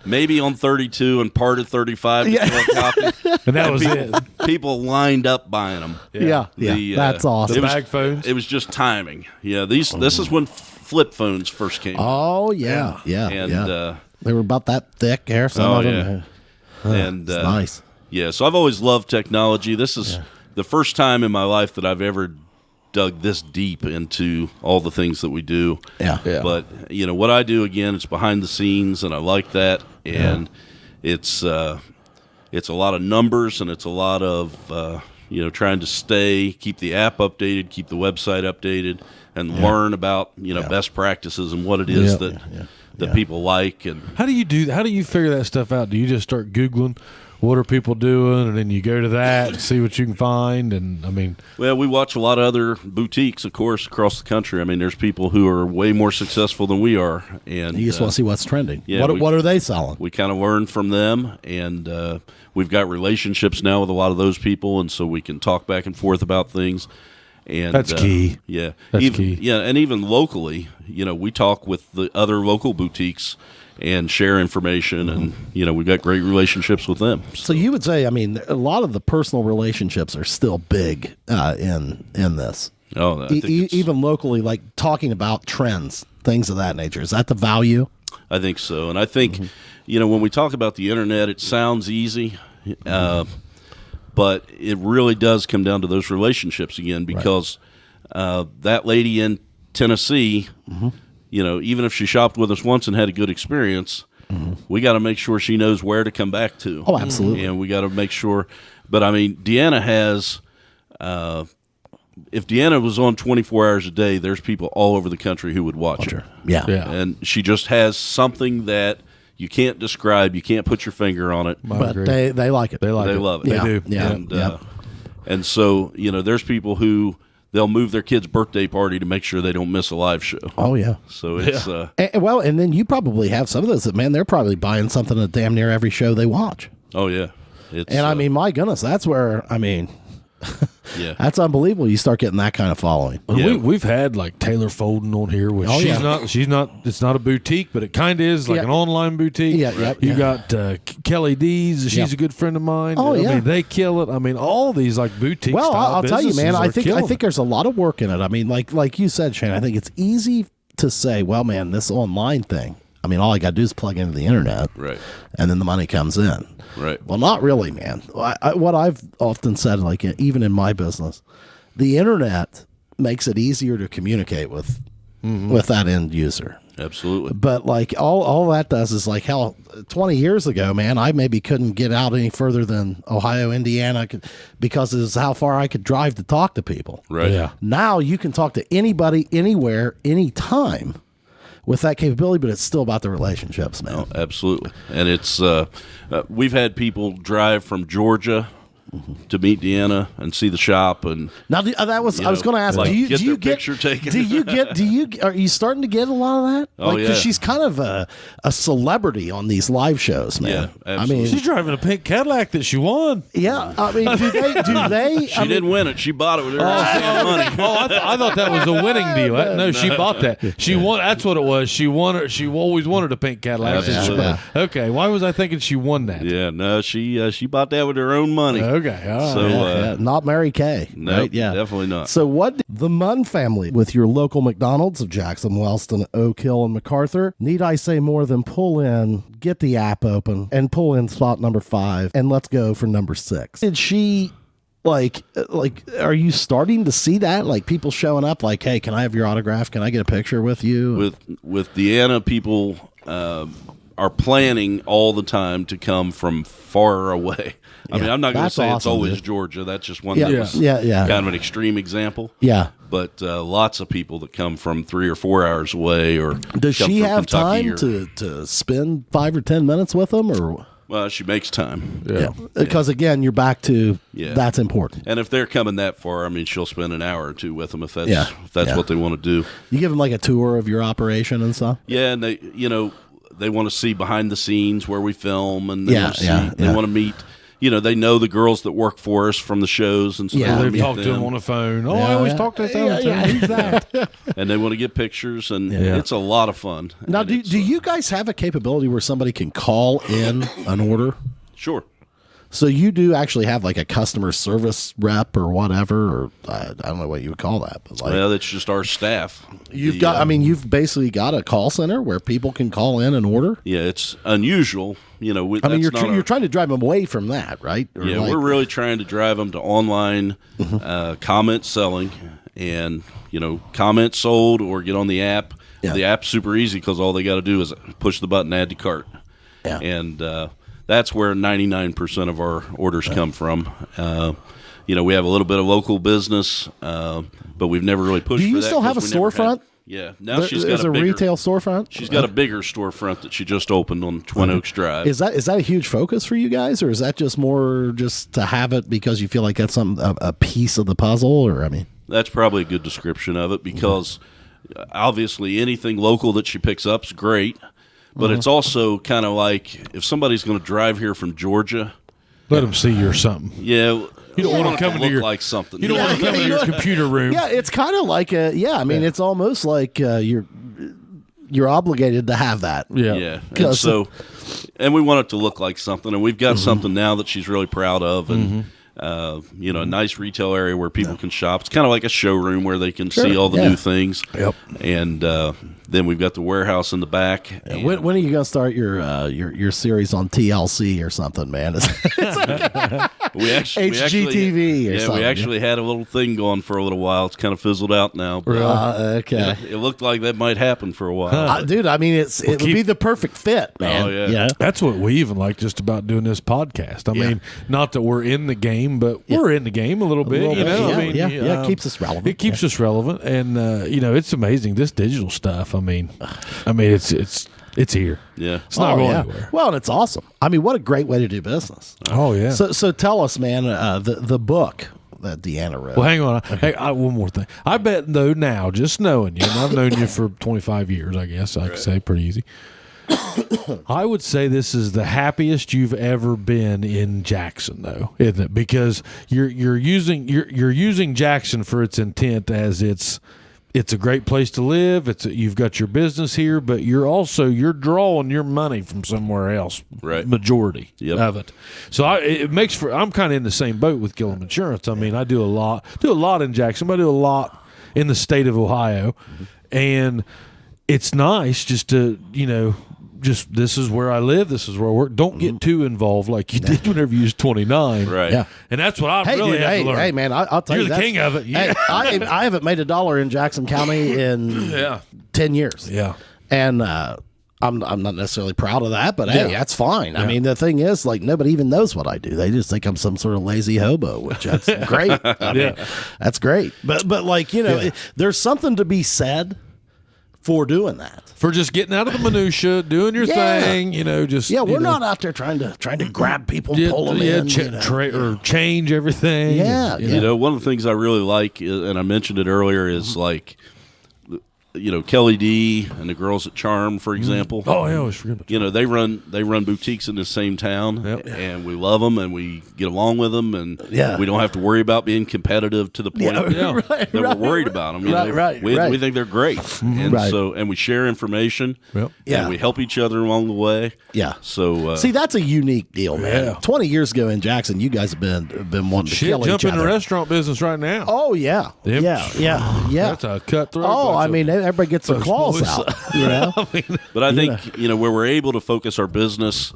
maybe on 32 and part of 35. And that was it. People lined up buying them. Yeah. That's awesome. The bag phones. It was just timing. Yeah. This is when flip phones first came. Oh yeah. And they were about that thick. Some of them. And it's nice. Yeah. So I've always loved technology. This is the first time in my life that I've ever dug this deep into all the things that we do. Yeah. But what I do, again, it's behind the scenes, and I like that. And it's a lot of numbers, and it's a lot of trying to keep the app updated, keep the website updated, and learn about best practices and what it is that people like. And how do you do that? How do you figure that stuff out? Do you just start Googling what are people doing, and then you go to that and see what you can find? And I mean, well, we watch a lot of other boutiques, of course, across the country. I mean, there's people who are way more successful than we are, and you just want to see what's trending. Yeah, what are they selling? We kind of learn from them, and we've got relationships now with a lot of those people, and so we can talk back and forth about things. And that's key. Yeah, that's key. Yeah, and even locally, we talk with the other local boutiques and share information, and we've got great relationships with them. So you would say, I mean, a lot of the personal relationships are still big in this. Oh, I think even locally, like talking about trends, things of that nature. Is that the value? I think so, and I think when we talk about the internet, it sounds easy, but it really does come down to those relationships again, because that lady in Tennessee. Even if she shopped with us once and had a good experience, we got to make sure she knows where to come back to. Oh, absolutely. And we got to make sure. But, I mean, Deanna has if Deanna was on 24 hours a day, there's people all over the country who would watch her. Yeah. And she just has something that you can't describe. You can't put your finger on it. But they like it. They love it. They do. Yeah. And so, there's people who they'll move their kid's birthday party to make sure they don't miss a live show. Oh, yeah. So it's... and then you probably have some of those that, man, they're probably buying something at damn near every show they watch. Oh, yeah. I mean, my goodness, that's where, that's unbelievable. You start getting that kind of following. Yeah. We've had like Taylor Folden on here, which she's not. It's not a boutique, but it kind of is like an online boutique. You got Kelly Dees. She's a good friend of mine. Oh yeah, I mean, they kill it. I mean, all these like boutiques. Well, I'll tell you, man. I think there's a lot of work in it. I mean, like you said, Shane. I think it's easy to say, well, man, this online thing. I mean, all I got to do is plug into the internet, right, and then the money comes in. Right. Well, not really, man. What I've often said, even in my business, the internet makes it easier to communicate with with that end user. Absolutely. But like all that does is like hell. 20 years ago, man, I maybe couldn't get out any further than Ohio, Indiana, because it's how far I could drive to talk to people. Right. Yeah. Now you can talk to anybody, anywhere, anytime with that capability, but it's still about the relationships, man. Oh, absolutely. And it's we've had people drive from Georgia to meet Deanna and see the shop, and now I was going to ask, like, do you get their get picture taken? Are you starting to get a lot of that? Oh, because yeah. she's kind of a celebrity on these live shows, man. Yeah, absolutely. I mean, She's driving a pink Cadillac that she won. yeah, I mean, do they? She didn't win it. She bought it with her own money. I thought that was a winning deal. No, she bought that. She won. That's what it was. She won. She always wanted a pink Cadillac. Absolutely. Okay, why was I thinking she won that? Yeah, no, she bought that with her own money. Okay, all right. So Not Mary Kay, no, right? Yeah, definitely not. So what did the Munn family with your local McDonald's of Jackson, Wellston, Oak Hill, and MacArthur, need I say more than pull in, get the app open, and pull in spot number 5, and let's go for number 6? Did she like are you starting to see that, like people showing up like, hey, can I have your autograph, can I get a picture with you? With Deanna, people are planning all the time to come from far away. I mean, I'm not going to say it's always Georgia. That's just one that was kind of an extreme example. Yeah. But lots of people that come from 3 or 4 hours away, or does she have Kentucky time to spend 5 or 10 minutes with them, or? Well, she makes time. Yeah. Because again, you're back to that's important. And if they're coming that far, I mean, she'll spend an hour or two with them if that's what they want to do. You give them like a tour of your operation and stuff. Yeah, and they want to see behind the scenes where we film, and they want to meet. They know the girls that work for us from the shows, and so they've talked to them on the phone. I always talk to them. Who's that? And they want to get pictures, and it's a lot of fun. Now, do you guys have a capability where somebody can call in an order? Sure. So you do actually have like a customer service rep or whatever, or I don't know what you would call that, but like, well, that's just our staff. You've basically got a call center where people can call in and order. Yeah, it's unusual. You're trying to drive them away from that, right? Or we're really trying to drive them to online comment selling, and comment sold, or get on the app. Yeah. The app's super easy because all they got to do is push the button, add to cart, and that's where 99% of our orders come from. We have a little bit of local business, but we've never really pushed. Do you for that still have a storefront? Yeah, now she's got a retail storefront. She's got a bigger storefront that she just opened on Twin Oaks Drive. Is that a huge focus for you guys, or is that just more just to have it because you feel like that's a piece of the puzzle? Or that's probably a good description of it, because obviously anything local that she picks up is great, but it's also kind of like if somebody's going to drive here from Georgia, let them see you or something. Yeah. You don't want to come into like something. You don't want to come into your computer room. Yeah, it's kind of like it's almost like you're obligated to have that. Yeah. And we want it to look like something, and we've got something now that she's really proud of, and a nice retail area where people can shop. It's kind of like a showroom where they can see all the new things. Yep. And then we've got the warehouse in the back. Yeah, when are you going to start your series on TLC or something, man? We actually HGTV or something. We actually had a little thing going for a little while. It's kind of fizzled out now. But, okay. It looked like that might happen for a while. Dude, I mean, it would be the perfect fit, man. Oh, yeah. That's what we even like just about doing this podcast. I mean, not that we're in the game, but we're in the game a little bit. It keeps us relevant. It keeps us relevant, and it's amazing, this digital stuff. I mean, it's here. Yeah. It's not going anywhere. Well, and it's awesome. I mean, what a great way to do business. Oh, yeah. So tell us, man, the book that Deanna wrote. Well, hang on. Hey, one more thing. I bet, though, now, just knowing you, and I've known you for 25 years, I guess I could say, pretty easy. I would say this is the happiest you've ever been in Jackson, though, isn't it? Because you're using Jackson for its intent as it's a great place to live. You've got your business here, but you're drawing your money from somewhere else, right? Majority of it. So I'm kind of in the same boat with Gillum Insurance. I mean, I do a lot in Jackson, but I do a lot in the state of Ohio, and it's nice just to just this is where I live. This is where I work. Don't get too involved like you did whenever you was 29. Right. Yeah. And that's what I really had to learn. Hey, man, I'll tell You're you, the king of it. Hey, I haven't made $1 in Jackson County in 10 years. Yeah. And I'm not necessarily proud of that, but hey, that's fine. I mean, the thing is, like, nobody even knows what I do. They just think I'm some sort of lazy hobo, which that's great. I mean, that's great. But like, you know, there's something to be said for doing that. For just getting out of the minutia, doing your thing, you know, just we're not out there trying to grab people, and pull them in, or change everything. Yeah, You know, one of the things I really like, and I mentioned it earlier, is like, you know, Kelly D and the girls at Charm, for example. Oh, I always forget about you know, they run boutiques in the same town, and we love them, and we get along with them, and we don't have to worry about being competitive to the point that we're worried about them. You know, we think they're great, and and we share information, and we help each other along the way. Yeah. So see, that's a unique deal, man. Yeah. 20 years ago in Jackson, you guys have been wanting to kill jump each other. in the restaurant business right now. Oh yeah, yeah. That's a cutthroat. Oh, I mean, everybody gets their claws boys. out, you know. But I think you know where we're able to focus our business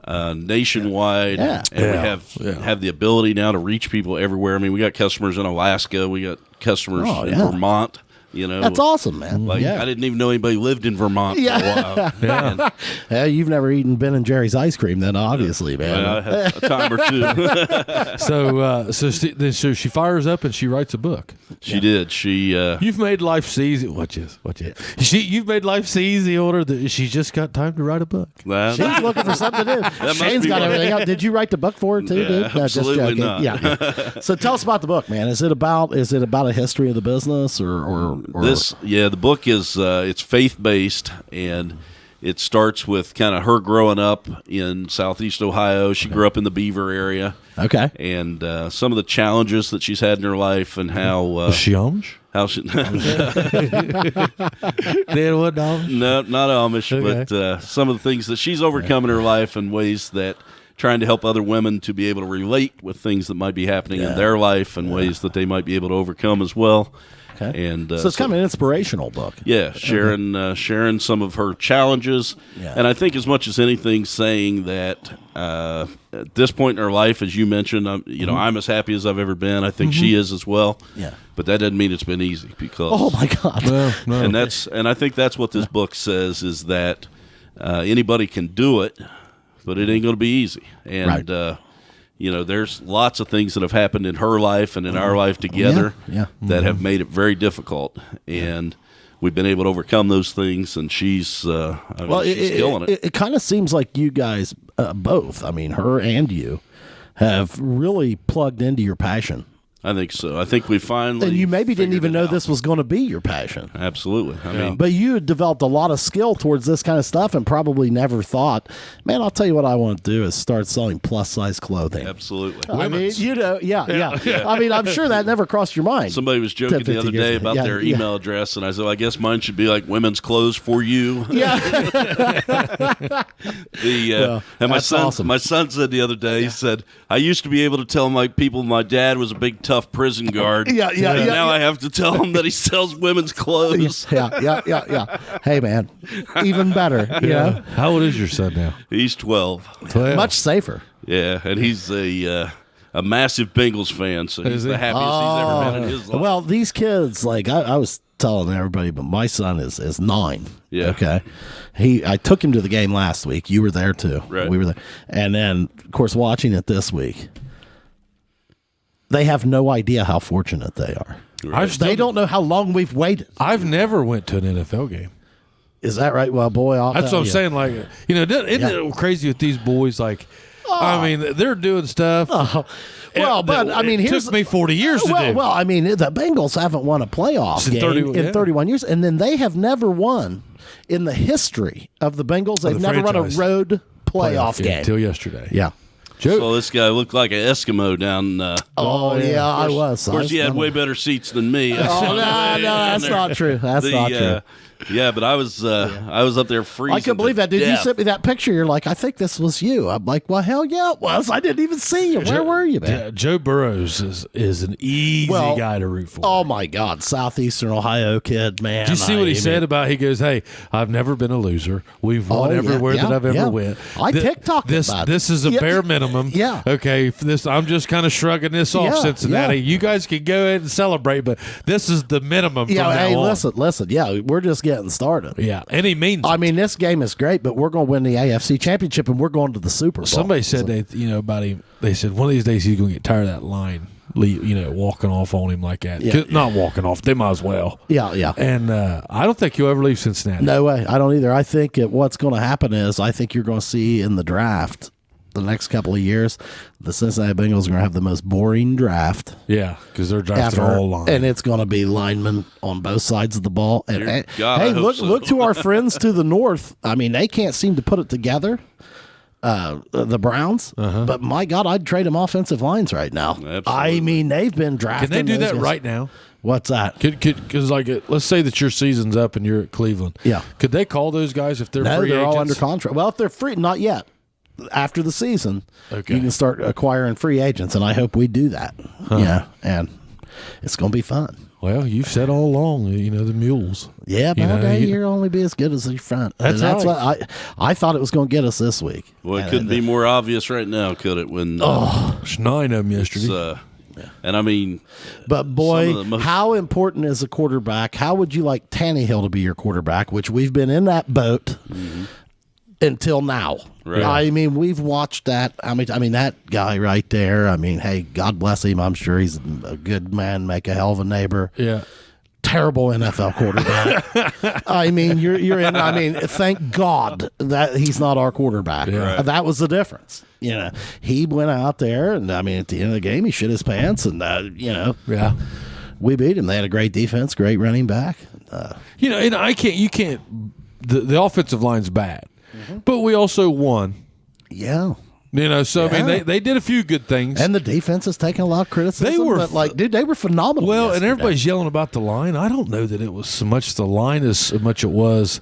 nationwide, and we have the ability now to reach people everywhere. I mean, we got customers in Alaska, we got customers in Vermont. You know, that's awesome, man. Like I didn't even know anybody lived in Vermont for a while. You've never eaten Ben and Jerry's ice cream, then obviously, man. I had a time or two. So she fires up and she writes a book. She did. She you've made life easy. Watch this. You've made life easy. Order that she just got time to write a book. She's looking for something to do. Shane's got everything out. Did you write the book for her too, dude? No, absolutely just joking. not. Yeah. So tell us about the book, man. Is it about a history of the business or the book is it's faith-based, and it starts with kind of her growing up in Southeast Ohio. She grew up in the Beaver area. Okay. And some of the challenges that she's had in her life, and how she Amish? How she They what Amish? No, not Amish, but some of the things that she's overcome in her life, and ways that trying to help other women to be able to relate with things that might be happening in their life, and ways that they might be able to overcome as well. Okay. And so it's kind of an inspirational book. Yeah, sharing some of her challenges, and I think as much as anything, saying that at this point in her life, as you mentioned, I'm as happy as I've ever been. I think she is as well. Yeah. But that doesn't mean it's been easy, because oh my God, no. And I think that's what this book says, is that anybody can do it, but it ain't going to be easy. And you know, there's lots of things that have happened in her life and in our life together that have made it very difficult. And we've been able to overcome those things, and she's she's killing it. It kind of seems like you guys both, I mean, her and you, have really plugged into your passion. I think so. I think we finally. And you maybe didn't even know this was going to be your passion. Absolutely. I mean, but you had developed a lot of skill towards this kind of stuff, and probably never thought, man, I'll tell you what I want to do is start selling plus size clothing. Absolutely. I mean, you know, I mean, I'm sure that never crossed your mind. Somebody was joking the other day about their email address, and I said, well, I guess mine should be like women's clothes for you. Yeah. And my son said the other day, he said, I used to be able to tell my people my dad was a big tough prison guard. Now I have to tell him that he sells women's clothes. Yeah. Hey, man, even better. You know? How old is your son now? He's 12. Much safer. Yeah, and he's a massive Bengals fan, so he's the happiest he's ever been in his life. Well, these kids, like I was telling everybody, but my son is 9. Yeah. Okay. I took him to the game last week. You were there too. Right. We were there, and then of course watching it this week. They have no idea how fortunate they are. Right. They don't know how long we've waited. I've never went to an NFL game. Is that right? Well, boy, that's what I'm saying. Like, you know, isn't it crazy with these boys? Like, I mean, they're doing stuff. Well, but I mean, it took me 40 years to do. Well, I mean, the Bengals haven't won a playoff game in 31 years, and then they have never won in the history of the Bengals. They've never run a road playoff game until yesterday. Yeah. So this guy looked like an Eskimo down. I was. Of course, he had way better seats than me. No, that's not true. That's not true. Yeah, but I was up there freezing. I couldn't believe that, dude. Death. You sent me that picture. You're like, I think this was you. I'm like, well, hell yeah, it was. I didn't even see you. Where were you, man? Joe Burrows is an easy guy to root for. Oh my God, Southeastern Ohio kid, man. Did you see what he said about? He goes, "Hey, I've never been a loser. We've won everywhere that I've ever went. I TikToked this. About this is a bare minimum. Yeah. Okay. I'm just kind of shrugging this off, Cincinnati. Yeah. You guys can go ahead and celebrate, but this is the minimum. Yeah. From Hey, now on. listen. Yeah, we're just getting started. Yeah, and he means. I mean, this game is great, but we're going to win the AFC Championship, and we're going to the Super Bowl. Somebody said about him. They said one of these days he's going to get tired of that line, walking off on him like that. Yeah. Not walking off. They might as well. Yeah. And I don't think he'll ever leave Cincinnati. No way. I don't either. I think what's going to happen is I think you're going to see in the draft the next couple of years, the Cincinnati Bengals are going to have the most boring draft. Yeah, because they're drafting all line. And it's going to be linemen on both sides of the ball. And God, look to our friends to the north. I mean, they can't seem to put it together. The Browns, but my God, I'd trade them offensive lines right now. Absolutely. I mean, they've been drafting. Can they do that guys. right now? What's that? Because let's say that your season's up and you're at Cleveland. Yeah. Could they call those guys if they're No, free they're agents? all under contract. Well, if they're free, not yet. After the season, you can start acquiring free agents, and I hope we do that. Yeah, and it's going to be fun. Well, you've said all along, the mules. Yeah, but you'll only be as good as your front. That's right. What I thought it was going to get us this week. Well, it couldn't be more obvious right now, could it? When there's 9 of them yesterday. And I mean, but boy, how important is a quarterback? How would you like Tannehill to be your quarterback? Which we've been in that boat until now. Right. I mean, we've watched that. I mean, that guy right there. I mean, hey, God bless him. I'm sure he's a good man, make a hell of a neighbor. Yeah. Terrible NFL quarterback. I mean, you're in. I mean, thank God that he's not our quarterback. Yeah. That was the difference. He went out there, and I mean, at the end of the game, he shit his pants, and Yeah. we beat him. They had a great defense, great running back. And you can't. The offensive line's bad, but we also won. Yeah. So I mean, they did a few good things, and the defense has taken a lot of criticism. They were phenomenal. Well, yesterday. and everybody's yelling about the line. I don't know that it was so much the line as much it was.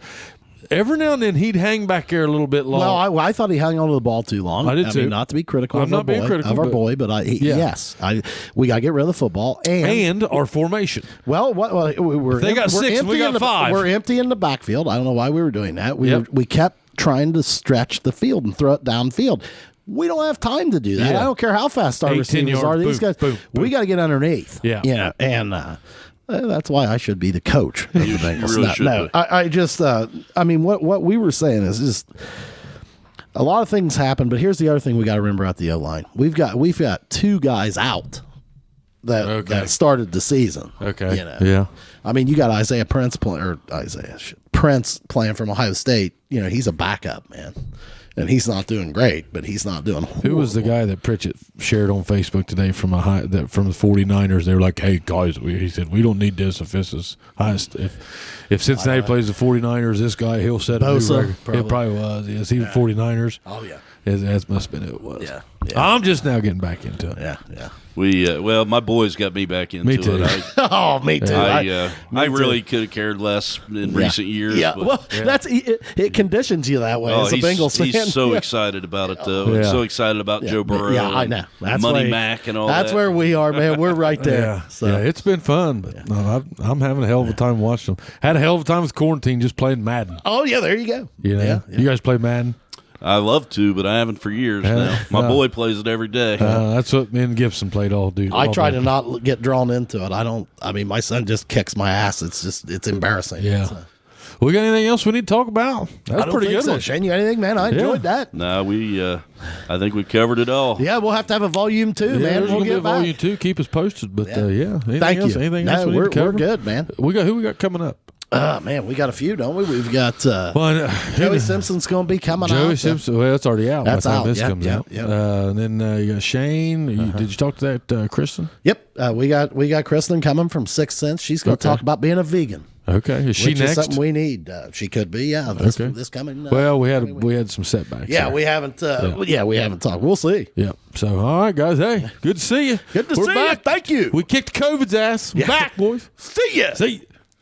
Every now and then he'd hang back there a little bit long. Well, I thought he hung onto the ball too long. I did too. Mean, not to be critical. I'm not being critical of our boy, but we got to get rid of the football and our formation. Well, they got 6 and we got 5. We're emptying the backfield. I don't know why we were doing that. We kept trying to stretch the field and throw it downfield. We don't have time to do that. I don't care how fast our receivers are. These guys, we got to get underneath. Yeah. And that's why I should be the coach of the Bengals. Really I just, I mean, what we were saying is just a lot of things happen. But here's the other thing we got to remember at the O-line. We've got 2 guys out that started the season. Okay. Yeah. I mean, you got Prince playing from Ohio State. He's a backup, man. And he's not doing great, but he's not doing horrible. Who was the guy that Pritchett shared on Facebook today from the 49ers? They were like, "Hey guys," he said, "we don't need this if this is highest. If Cincinnati plays the 49ers, this guy he'll set a new record." It probably was. Yes, he was 49ers. Oh yeah, that must have been who it was. Yeah. I'm just now getting back into it. Yeah. My boys got me back into Me too. it. Me too. I really could have cared less in recent years. Yeah, but that's it conditions you that way as a Bengals fan. He's so excited about it, though. Yeah. So excited about Joe Burrow. Yeah, I know. That's Money Mac and all that. That's where we are, man. We're right there. Yeah, So. it's been fun. But no, I'm having a hell of a time watching them. Had a hell of a time with quarantine just playing Madden. Oh yeah, there you go. Yeah. You guys play Madden? I love to, but I haven't for years now. My boy plays it every day. That's what me and Gibson played all day. I try to not get drawn into it. I mean, my son just kicks my ass. It's embarrassing. Yeah. So. We got anything else we need to talk about? That's pretty good. So. Shane, you got anything, man? I enjoyed that. No, I think we covered it all. Yeah, we'll have to have a volume 2, man. We'll get back. Volume 2. Keep us posted. But anything Thank else? you. Anything else we need to cover? We're good, man. Who we got coming up? Man, we got a few, don't we? We've got Joey Simpson's going to be coming out. Joey Simpson, well, that's already out. That's by the time out. this comes out. Yep. And then you got Shane. Did you talk to that Kristen? Yep. We got Kristen coming from 6th Sense. She's going to talk about being a vegan. Okay, is she which next? is something we need. She could be. Yeah. This coming. Well, we had some setbacks. Yeah, there. we haven't. We haven't talked. We'll see. Yeah. So, all right, guys. Hey, good to see you. Good to We're see back. you. Thank you. We kicked COVID's ass. We're back, boys. See ya. See ya.